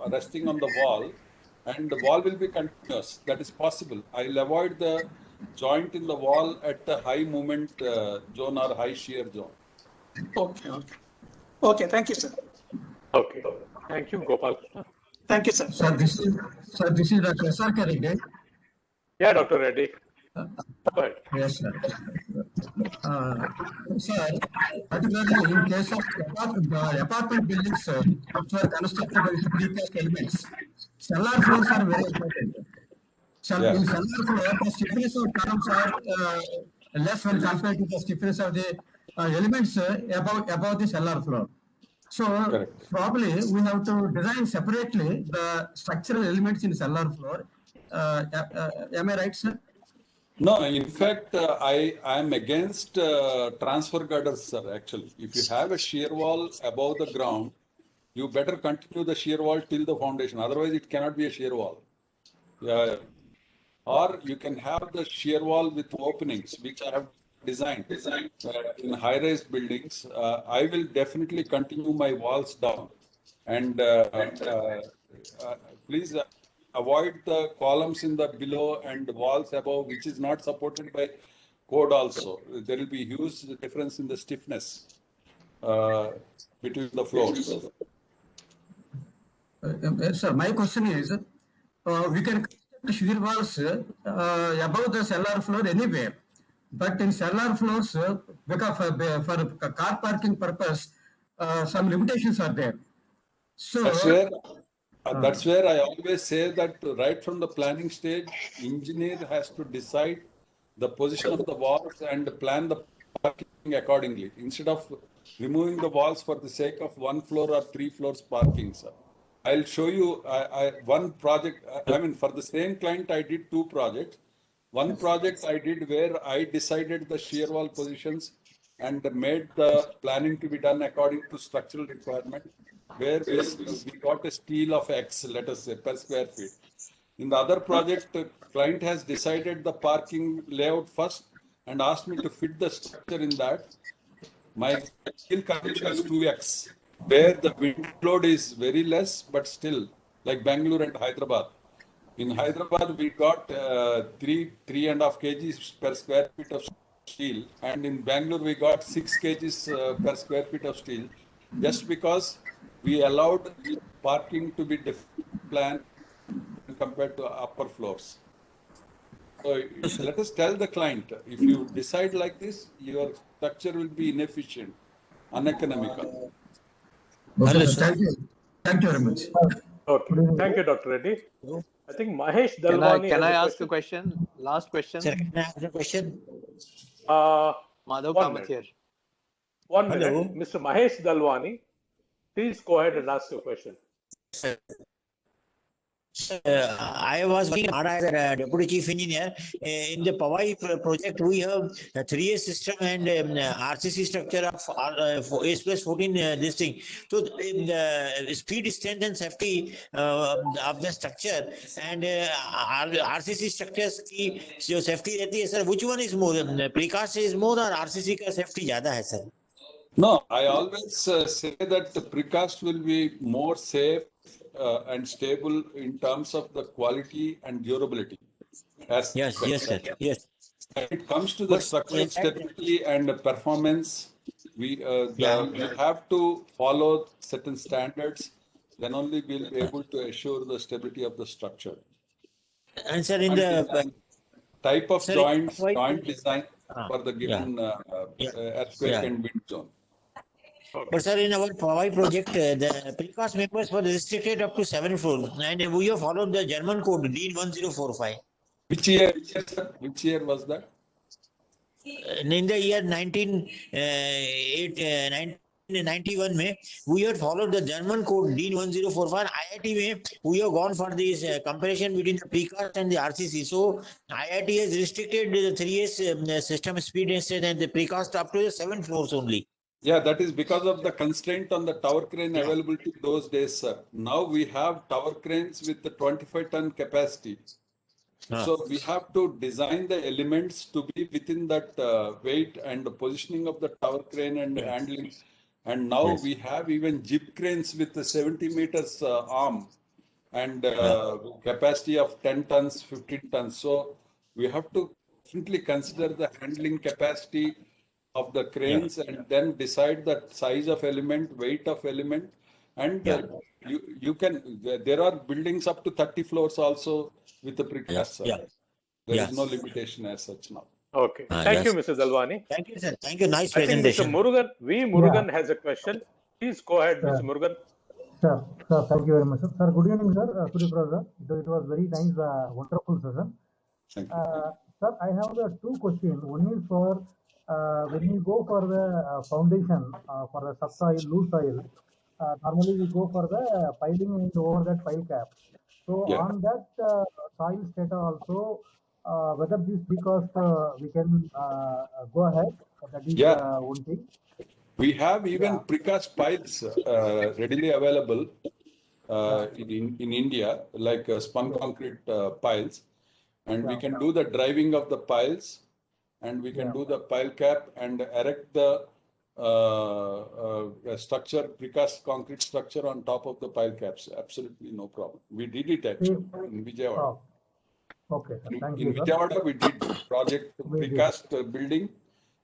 Speaker 2: resting on the wall, and the wall will be continuous. That is possible. I'll avoid the joint in the wall at the high moment zone or high shear zone.
Speaker 12: Okay, thank you, sir.
Speaker 1: Okay, thank you, Gopal Krishna.
Speaker 12: Thank you, sir.
Speaker 3: Sir, this is Dr. S.R.K. Reddy.
Speaker 1: Yeah, Dr. Reddy. Go ahead.
Speaker 3: Yes, sir. Sir, particularly in case of apartment buildings which were constructed with precast elements, cellar floors are very important. In cellar floor, the stiffness of columns are less when compared to the stiffness of the elements above the cellar floor. So probably we have to design separately the structural elements in cellar floor. Am I right, sir?
Speaker 2: No, in fact, I am against transfer girders, sir, actually. If you have a shear wall above the ground, you better continue the shear wall till the foundation. Otherwise, it cannot be a shear wall. Or you can have the shear wall with openings, which I have designed in high-rise buildings. I will definitely continue my walls down. And please avoid the columns in the below and the walls above, which is not supported by code also. There will be huge difference in the stiffness between the floors.
Speaker 3: Sir, my question is, we can construct shear walls above the cellar floor anywhere, but in cellar floors, because for car parking purpose, some limitations are there. So
Speaker 2: that's where I always say that right from the planning stage, engineer has to decide the position of the walls and plan the parking accordingly, instead of removing the walls for the sake of 1 floor or 3 floors parking, sir. I'll show you one project. I mean, for the same client, I did 2 projects. One project I did where I decided the shear wall positions and made the planning to be done according to structural requirement, where we got a steel of X, let us say, per square feet. In the other project, the client has decided the parking layout first and asked me to fit the structure in that. My steel coverage was 2X, where the wind load is very less, but still, like Bengaluru and Hyderabad. In Hyderabad, we got 3.5 kgs per square feet of steel, and in Bengaluru, we got 6 kgs per square feet of steel, just because we allowed parking to be planned compared to upper floors. So let us tell the client, if you decide like this, your structure will be inefficient, uneconomical.
Speaker 3: Okay, thank you. Thank you very much.
Speaker 1: Okay. Thank you, Dr. Reddy. I think Mahesh
Speaker 7: Can
Speaker 1: Dalwani
Speaker 7: I
Speaker 1: has
Speaker 7: ask a question? Last question.
Speaker 13: Sir, can I ask a question?
Speaker 7: Madhav
Speaker 1: 1
Speaker 7: Kamath
Speaker 1: minute.
Speaker 7: here.
Speaker 1: 1
Speaker 13: Hello.
Speaker 1: minute. Mr. Mahesh Dalwani, please go ahead and ask your question.
Speaker 13: I was working hard as a deputy chief engineer. In the Powai project, we have a 3S system and RCC structure of S plus 14 this thing. So the speed, strength and safety of the structure and RCC structures की जो safety रहती है sir, which one is more? Precast is more or RCC का safety ज़्यादा है sir?
Speaker 2: No, I always say that the precast will be more safe and stable in terms of the quality and durability.
Speaker 13: Yes, yes, sir. Yes.
Speaker 2: When it comes to the structural stability and the performance, we have to follow certain standards. Then only we'll be able to assure the stability of the structure.
Speaker 13: And sir, in the
Speaker 2: type of
Speaker 13: sir,
Speaker 2: joint design for the given earthquake and wind zone.
Speaker 13: But sir, in our Powai project, the precast members were restricted up to 7 floors, and we have followed the German code DIN 1045.
Speaker 2: Which year? Which year was that?
Speaker 13: In the year 1991 में we had followed the German code DIN 1045. IIT में we have gone for this comparison between the precast and the RCC. So IIT has restricted the 3S system speed instead and the precast up to the 7 floors only.
Speaker 2: Yeah, that is because of the constraint on the tower crane availability those days, sir. Now we have tower cranes with the 25-ton capacity. So we have to design the elements to be within that weight and the positioning of the tower crane and handling. And now we have even jeep cranes with the 70 meters arm and capacity of 10 tons, 15 tons. So we have to definitely consider the handling capacity of the cranes and then decide the size of element, weight of element. And you can, there are buildings up to 30 floors also with the precast. There is no limitation as such now.
Speaker 1: Okay. Thank you, Mr. Dalwani.
Speaker 13: Thank you, sir. Thank you. Nice
Speaker 1: I think
Speaker 13: presentation.
Speaker 1: Mr. Murugan, Murugan has a question. Please go ahead, Mr. Murugan.
Speaker 14: Sir, thank you very much, sir. Sir, good evening, sir. Surya, it was very nice, wonderful session. Sir, I have two questions. One is for when you go for the foundation for the subsoil, loose soil, normally we go for the piling and over that pile cap. So on that soil strata also, whether this because we can go ahead, that is one thing.
Speaker 2: We have even precast piles readily available in India, like spun concrete piles. And we can do the driving of the piles, and we can do the pile cap and erect the structure, precast concrete structure on top of the pile caps. Absolutely no problem. We did it actually in Vijayawada.
Speaker 14: Okay, sir. Thank you.
Speaker 2: In Vijayawada, we did project precast building,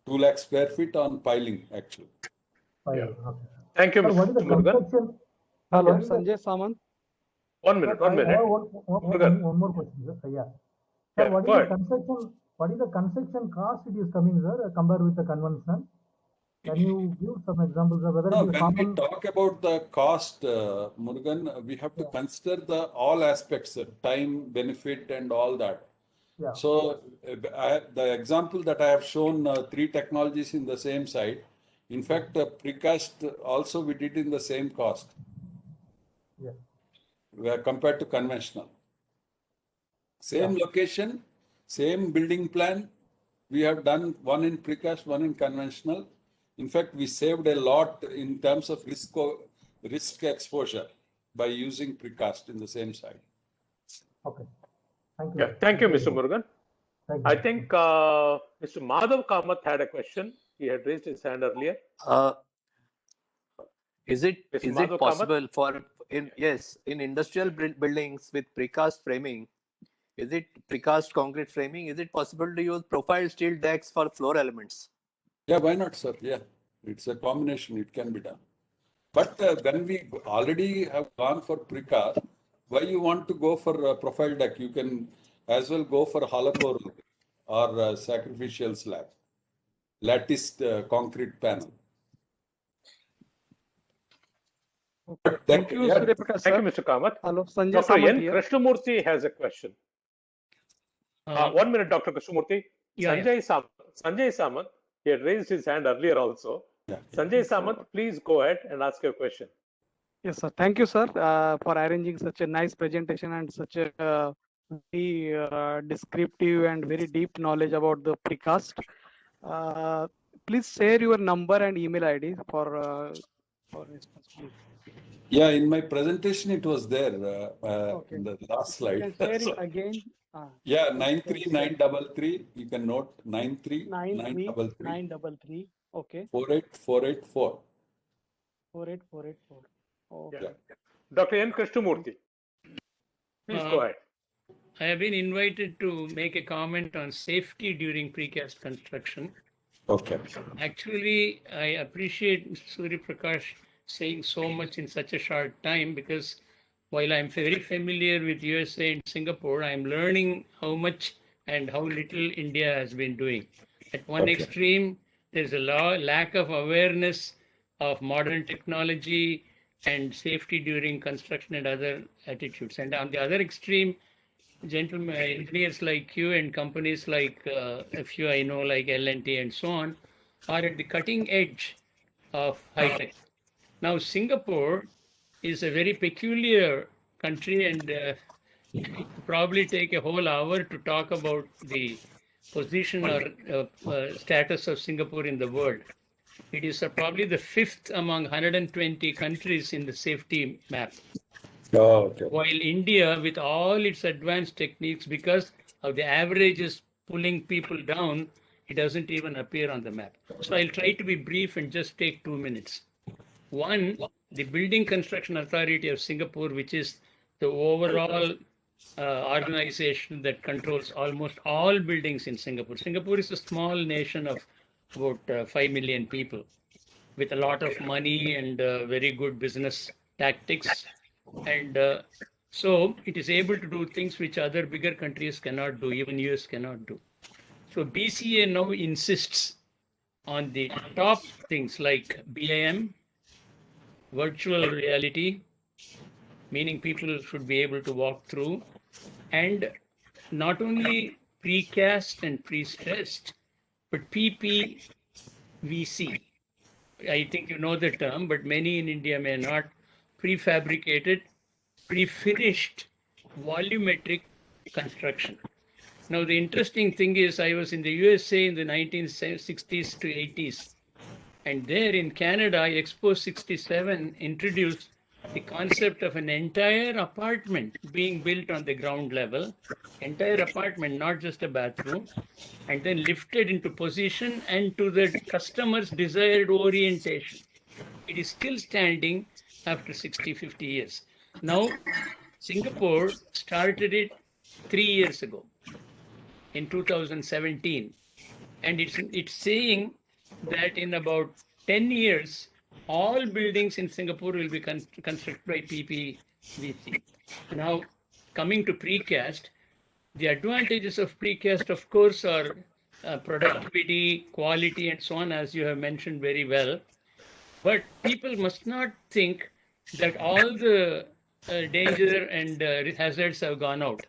Speaker 2: 2 lakh square feet on piling actually.
Speaker 14: Okay.
Speaker 1: Thank you,
Speaker 14: Mr.
Speaker 1: Murugan.
Speaker 15: Hello, Sanjay Samant.
Speaker 1: 1 minute, 1 minute.
Speaker 14: One more question, sir. Sir, what is the construction cost it is coming, sir, compared with the conventional? Can you give some examples of whether it is
Speaker 2: when we talk about the cost, Murugan, we have to consider all aspects, time, benefit, and all that. So the example that I have shown 3 technologies in the same site. In fact, precast also we did in the same cost. Compared to conventional. Same location, same building plan. We have done one in precast, one in conventional. In fact, we saved a lot in terms of risk exposure by using precast in the same site.
Speaker 14: Okay. Thank you.
Speaker 1: Thank you, Mr. Murugan. I think Mr. Madhav Kamath had a question. He had raised his hand earlier.
Speaker 7: Is it possible for in industrial buildings with precast framing? Is it precast concrete framing? Is it possible to use profile steel decks for floor elements?
Speaker 2: Yeah, why not, sir? Yeah, it's a combination. It can be done. But when we already have gone for precast, why you want to go for a profile deck? You can as well go for hollow core or sacrificial slab, latticed concrete panel.
Speaker 15: Okay. Thank you,
Speaker 2: Yeah.
Speaker 15: Surya Prakash,
Speaker 1: Thank
Speaker 15: sir.
Speaker 1: you, Mr. Kamath.
Speaker 15: Hello, Sanjay
Speaker 1: Dr.
Speaker 15: Samant
Speaker 1: N.
Speaker 15: here.
Speaker 1: Krishnamurthy has a question. 1 minute, Dr. Krishnamurthy. Sanjay Samant, he had raised his hand earlier also. Sanjay Samant, please go ahead and ask your question.
Speaker 15: Yes, sir. Thank you, sir, for arranging such a nice presentation and such a very descriptive and very deep knowledge about the precast. Please share your number and email ID for response, please.
Speaker 2: Yeah, in my presentation it was there
Speaker 15: Okay.
Speaker 2: in the last
Speaker 15: You
Speaker 2: slide.
Speaker 15: can share it again.
Speaker 2: Yeah,
Speaker 15: Okay.
Speaker 2: 93933. You can note 93933.
Speaker 15: 93933. Okay.
Speaker 2: 48484.
Speaker 15: 48484. Okay.
Speaker 1: Yeah. Dr. N. Krishnamurthy, please go ahead.
Speaker 16: I have been invited to make a comment on safety during precast construction.
Speaker 2: Okay.
Speaker 16: Actually, I appreciate Surya Prakash saying so much in such a short time, because while I'm very familiar with USA and Singapore, I'm learning how much and how little India has been doing. At one extreme, there's a lack of awareness of modern technology and safety during construction and other attitudes. And on the other extreme, gentlemen, engineers like you and companies like a few I know, like L&T and so on, are at the cutting edge of high tech. Now, Singapore is a very peculiar country, and it will probably take a whole hour to talk about the position or status of Singapore in the world. It is probably the fifth among 120 countries in the safety map.
Speaker 2: Oh, okay.
Speaker 16: While India, with all its advanced techniques, because of the averages pulling people down, it doesn't even appear on the map. So I'll try to be brief and just take 2 minutes. One, the Building Construction Authority of Singapore, which is the overall organization that controls almost all buildings in Singapore. Singapore is a small nation of about 5 million people with a lot of money and very good business tactics. And so it is able to do things which other bigger countries cannot do, even US cannot do. So BCA now insists on the top things like BIM, virtual reality, meaning people should be able to walk through, and not only precast and pre-stressed, but PPVC. I think you know the term, but many in India may not. Prefabricated, pre-finished, volumetric construction. Now, the interesting thing is, I was in the USA in the 1960s to 80s, and there in Canada, Expo 67 introduced the concept of an entire apartment being built on the ground level, entire apartment, not just a bathroom, and then lifted into position and to the customer's desired orientation. It is still standing after 60, 50 years. Now, Singapore started it 3 years ago in 2017. And it's saying that in about 10 years, all buildings in Singapore will be constructed by PPVC. Now, coming to precast, the advantages of precast, of course, are productivity, quality, and so on, as you have mentioned very well. But people must not think that all the danger and hazards have gone out.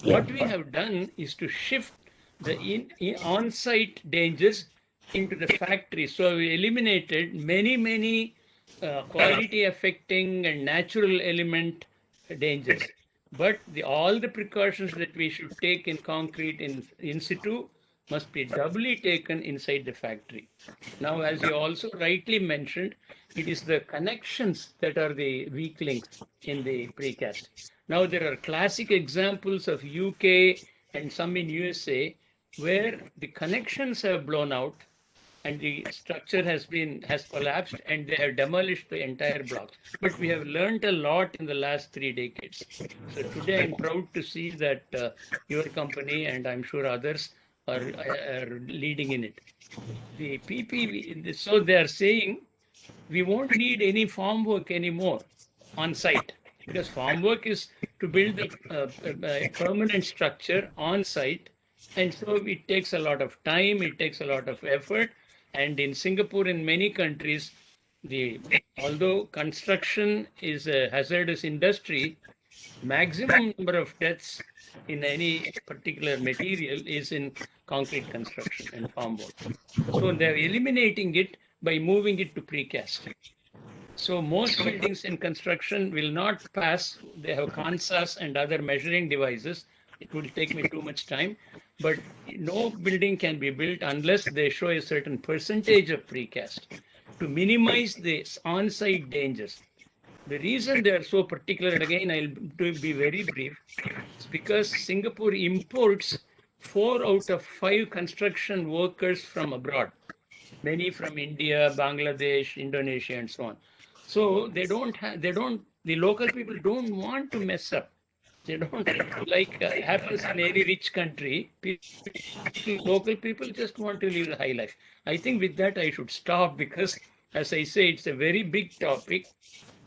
Speaker 16: What we have done is to shift the on-site dangers into the factory. So we eliminated many quality affecting and natural element dangers. But all the precautions that we should take in concrete in situ must be doubly taken inside the factory. Now, as you also rightly mentioned, it is the connections that are the weak links in the precast. Now, there are classic examples of UK and some in USA where the connections have blown out and the structure has collapsed and they have demolished the entire block. But we have learned a lot in the last 3 decades. So today I'm proud to see that your company and I'm sure others are leading in it. The PPV, so they are saying we won't need any farm work anymore on site, because farm work is to build a permanent structure on site, and so it takes a lot of time, it takes a lot of effort, and in Singapore and many countries, although construction is a hazardous industry, maximum number of deaths in any particular material is in concrete construction and farm work. So they're eliminating it by moving it to precast. So most buildings in construction will not pass. They have CONSAS and other measuring devices. It will take me too much time, but no building can be built unless they show a certain percentage of precast to minimize the on-site dangers. The reason they are so particular, and again, I'll be very brief, is because Singapore imports 4 out of 5 construction workers from abroad, many from India, Bangladesh, Indonesia, and so on. So the local people don't want to mess up. They don't, like happens in any rich country, local people just want to live a high life. I think with that I should stop because, as I say, it's a very big topic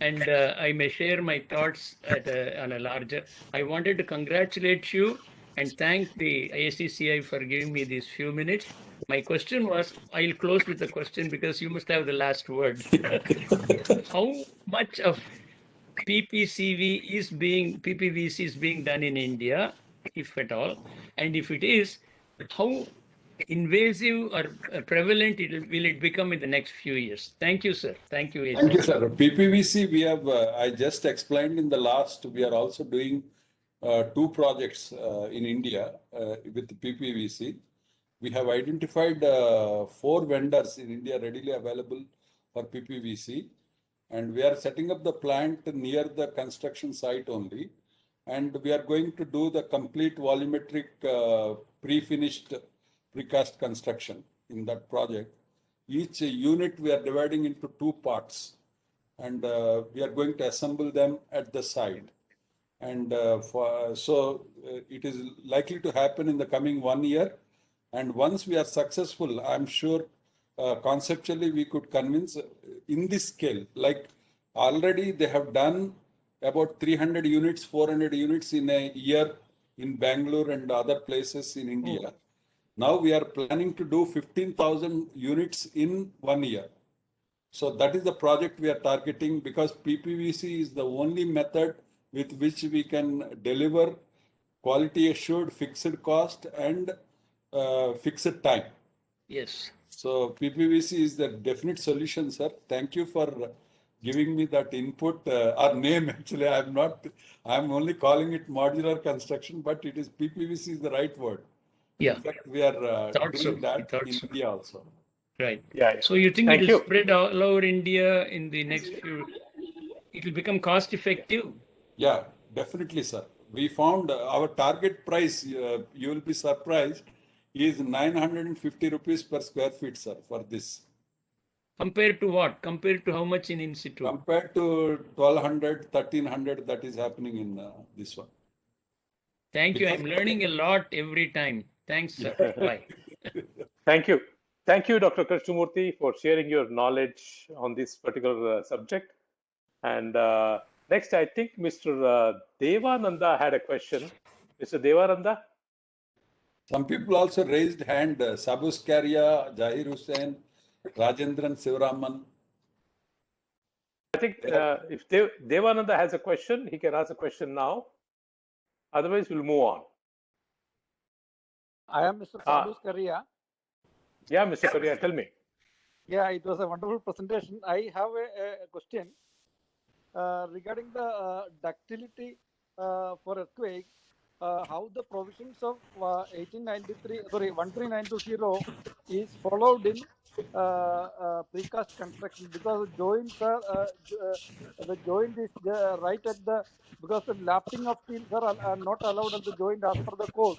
Speaker 16: and I may share my thoughts on a larger. I wanted to congratulate you and thank the ACCI for giving me these few minutes. My question was, I'll close with a question because you must have the last word. How much of PPVC is being done in India, if at all, and if it is, how invasive or prevalent will it become in the next few years? Thank you, sir. Thank you, ACC.
Speaker 2: Thank you, sir. PPVC, we have, I just explained in the last, we are also doing 2 projects in India with PPVC. We have identified 4 vendors in India readily available for PPVC. And we are setting up the plant near the construction site only. And we are going to do the complete volumetric pre-finished precast construction in that project. Each unit we are dividing into 2 parts. And we are going to assemble them at the side. And it is likely to happen in the coming 1 year. And once we are successful, I'm sure conceptually we could convince in this scale, like already they have done about 300 units, 400 units in a year in Bengaluru and other places in India. Now we are planning to do 15,000 units in 1 year. So that is the project we are targeting because PPVC is the only method with which we can deliver quality assured fixed cost and fixed time.
Speaker 16: Yes.
Speaker 2: So PPVC is the definite solution, sir. Thank you for giving me that input. Our name actually, I'm only calling it modular construction, but it is PPVC is the right word.
Speaker 16: Yeah.
Speaker 2: In fact, we are doing that in India also.
Speaker 16: Right.
Speaker 1: Yeah.
Speaker 16: So you think
Speaker 1: Thank
Speaker 16: it
Speaker 1: you.
Speaker 16: will spread all over India in the next few, it will become cost effective?
Speaker 2: Yeah, definitely, sir. We found our target price, you will be surprised, is 950 rupees per square feet, sir, for this.
Speaker 16: Compared to what? Compared to how much in situ?
Speaker 2: Compared to 1200, 1300 that is happening in this one.
Speaker 16: Thank you. I'm learning a lot every time. Thanks, sir. Bye.
Speaker 1: Thank you. Thank you, Dr. Krishnamurthy, for sharing your knowledge on this particular subject. And next, I think Mr. Devananda had a question. Mr. Devananda?
Speaker 2: Some people also raised hand, Sabuskaria, Jahir Hussain, Rajendran Sivaraman.
Speaker 1: I think if Devananda has a question, he can ask a question now. Otherwise, we'll move on.
Speaker 17: I am Mr. Sabus Karia.
Speaker 1: Yeah, Mr. Karia, tell me.
Speaker 17: Yeah, it was a wonderful presentation. I have a question regarding the ductility for earthquake. How the provisions of 13920 is followed in precast construction, because joints are the joint is right at the, because the lafting of steels are not allowed at the joint as per the code.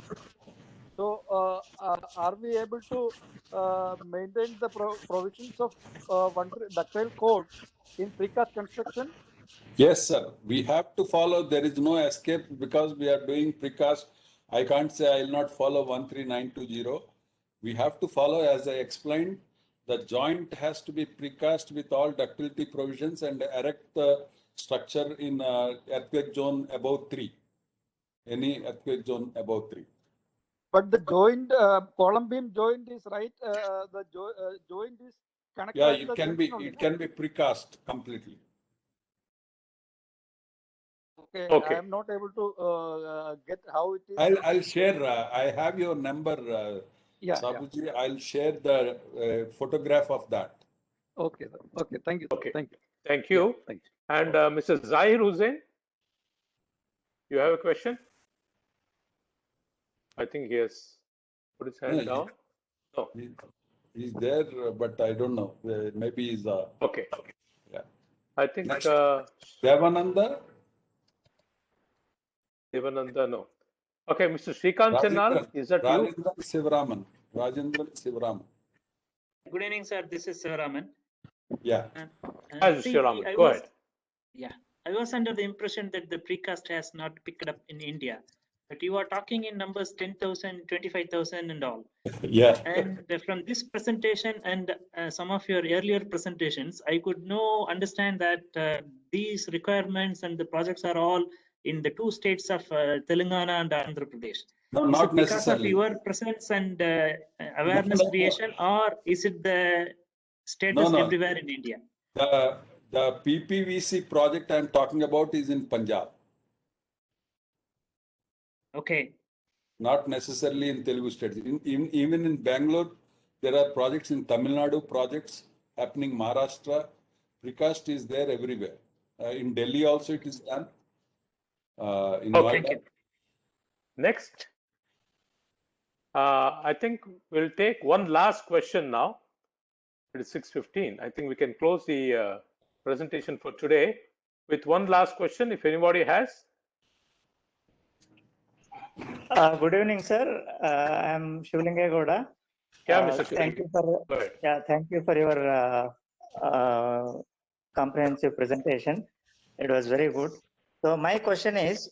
Speaker 17: So are we able to maintain the provisions of ductile code in precast construction?
Speaker 2: Yes, sir. We have to follow. There is no escape because we are doing precast. I can't say I will not follow 13920. We have to follow, as I explained, the joint has to be precast with all ductility provisions and erect the structure in earthquake zone above 3. Any earthquake zone above 3.
Speaker 17: But the joint, column beam joint is right. The joint is connected
Speaker 2: Yeah,
Speaker 17: to the junction only,
Speaker 2: it can be precast completely.
Speaker 17: Okay,
Speaker 1: Okay.
Speaker 17: I am not able to get how it is.
Speaker 2: I'll share. I have your number,
Speaker 17: Yeah,
Speaker 2: Sabuji. I'll share the photograph of that.
Speaker 17: Okay, sir. Okay, thank you. Sir.
Speaker 1: Okay.
Speaker 17: Thank you.
Speaker 1: Thank you.
Speaker 17: Yeah, thank you.
Speaker 1: And Mr. Zahir Hussain, you have a question? I think he has put his hand down. No.
Speaker 2: He's there, but I don't know. Maybe he's.
Speaker 1: Okay.
Speaker 2: Yeah.
Speaker 1: I think
Speaker 2: Next. Devananda.
Speaker 1: Devananda, no. Okay, Mr. Srikant Chennal, is that you?
Speaker 2: Rajendran Sivaraman. Rajendran Sivaraman.
Speaker 18: Good evening, sir. This is Sivaraman.
Speaker 2: Yeah.
Speaker 1: Hi, Mr. Sriraman. Go ahead.
Speaker 18: Yeah, I was under the impression that the precast has not picked up in India, but you are talking in numbers 10,000, 25,000 and all.
Speaker 2: Yeah.
Speaker 18: And from this presentation and some of your earlier presentations, I could understand that these requirements and the projects are all in the two states of Telangana and Andhra Pradesh.
Speaker 2: No,
Speaker 18: is
Speaker 2: not
Speaker 18: it because
Speaker 2: necessarily.
Speaker 18: of your presence and awareness creation, or is it the status everywhere in India?
Speaker 2: The PPVC project I'm talking about is in Punjab.
Speaker 18: Okay.
Speaker 2: Not necessarily in Telugu states. Even in Bangalore, there are projects in Tamil Nadu, projects happening Maharashtra. Precast is there everywhere. In Delhi also it is done. In Noida.
Speaker 1: Next. I think we'll take one last question now. It is 6:15. I think we can close the presentation for today with one last question, if anybody has.
Speaker 11: Good evening, sir. I am Shivlinga Gowda.
Speaker 1: Yeah, Mr.
Speaker 11: Thank you for thank you for your comprehensive presentation. It was very good. So my question is,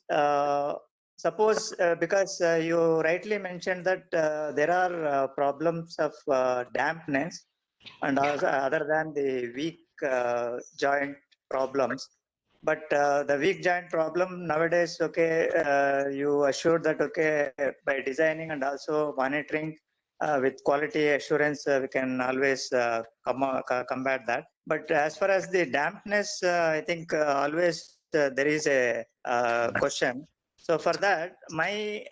Speaker 11: suppose because you rightly mentioned that there are problems of dampness and also other than the weak joint problems. But the weak joint problem nowadays, okay, you assured that, okay, by designing and also monitoring with quality assurance, we can always combat that. But as far as the dampness, I think always there is a question. So for that, my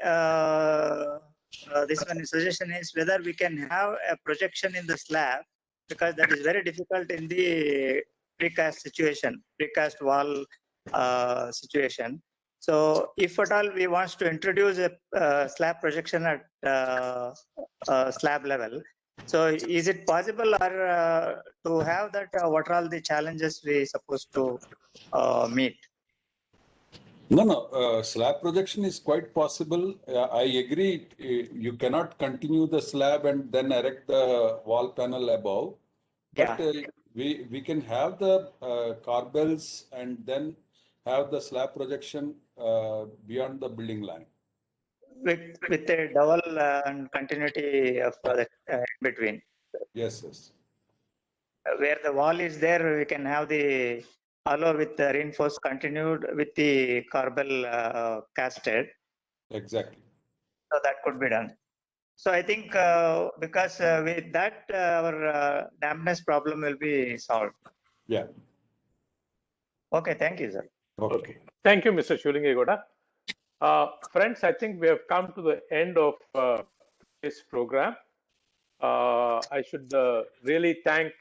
Speaker 11: this one suggestion is whether we can have a projection in the slab, because that is very difficult in the precast situation, precast wall situation. So if at all we want to introduce a slab projection at slab level, so is it possible or to have that, what are all the challenges we supposed to meet?
Speaker 2: No. Slab projection is quite possible. I agree. You cannot continue the slab and then erect the wall panel above. But we can have the corbels and then have the slab projection beyond the building line.
Speaker 11: With a double and continuity of the in between.
Speaker 2: Yes.
Speaker 11: Where the wall is there, we can have the hollow with the reinforced continued with the corbel casted.
Speaker 2: Exactly.
Speaker 11: So that could be done. So I think because with that, our dampness problem will be solved.
Speaker 2: Yeah.
Speaker 11: Okay, thank you, sir.
Speaker 1: Okay. Thank you, Mr. Shivlinga Gowda. Friends, I think we have come to the end of this program. I should really thank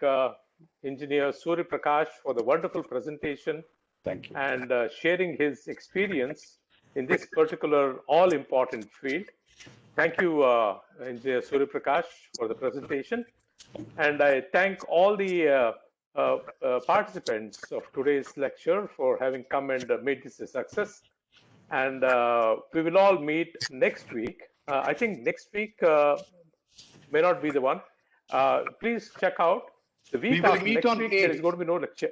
Speaker 1: Engineer Surya Prakash for the wonderful presentation.
Speaker 2: Thank you.
Speaker 1: And sharing his experience in this particular all-important field. Thank you, Engineer Surya Prakash, for the presentation. And I thank all the participants of today's lecture for having come and made this a success. And we will all meet next week. I think next week may not be the one. Please check out the week after next week. There is going to be no lecture.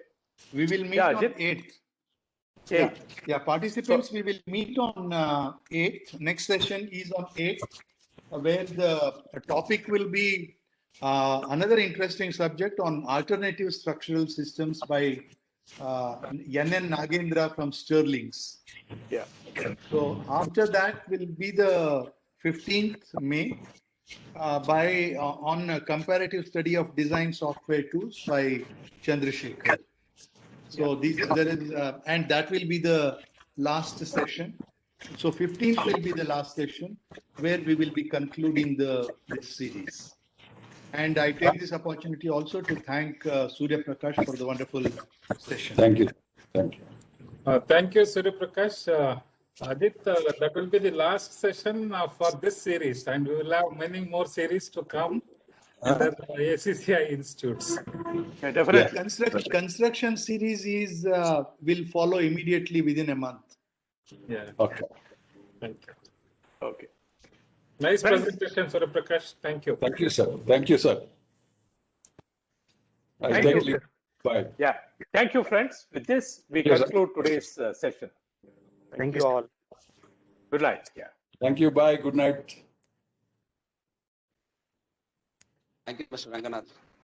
Speaker 4: We will meet on 8th. Yeah, participants, we will meet on 8th. Next session is on 8th, where the topic will be another interesting subject on alternative structural systems by N.N. Nagendra from Sterling's.
Speaker 1: Yeah.
Speaker 4: So after that will be the 15th May. on a comparative study of design software tools by Chandrasekhar. So there is, and that will be the last session. So 15th will be the last session where we will be concluding this series. And I take this opportunity also to thank Surya Prakash for the wonderful session.
Speaker 2: Thank you. Thank you.
Speaker 9: Thank you, Surya Prakash. Adit, that will be the last session for this series, and we will have many more series to come under ACCI institutes.
Speaker 1: Yeah, definitely.
Speaker 4: Construction series is will follow immediately within a month.
Speaker 9: Yeah.
Speaker 2: Okay.
Speaker 9: Thank you.
Speaker 1: Okay.
Speaker 9: Nice presentation, Surya Prakash. Thank you.
Speaker 2: Thank you, sir. Thank you, sir.
Speaker 1: Thank you.
Speaker 2: Bye.
Speaker 1: Yeah. Thank you, friends. With this, we
Speaker 2: Yes,
Speaker 1: conclude today's session.
Speaker 6: Thank you all.
Speaker 1: Good night. Yeah.
Speaker 2: Thank you. Bye. Good night.
Speaker 19: Thank you, Mr. Ranganath.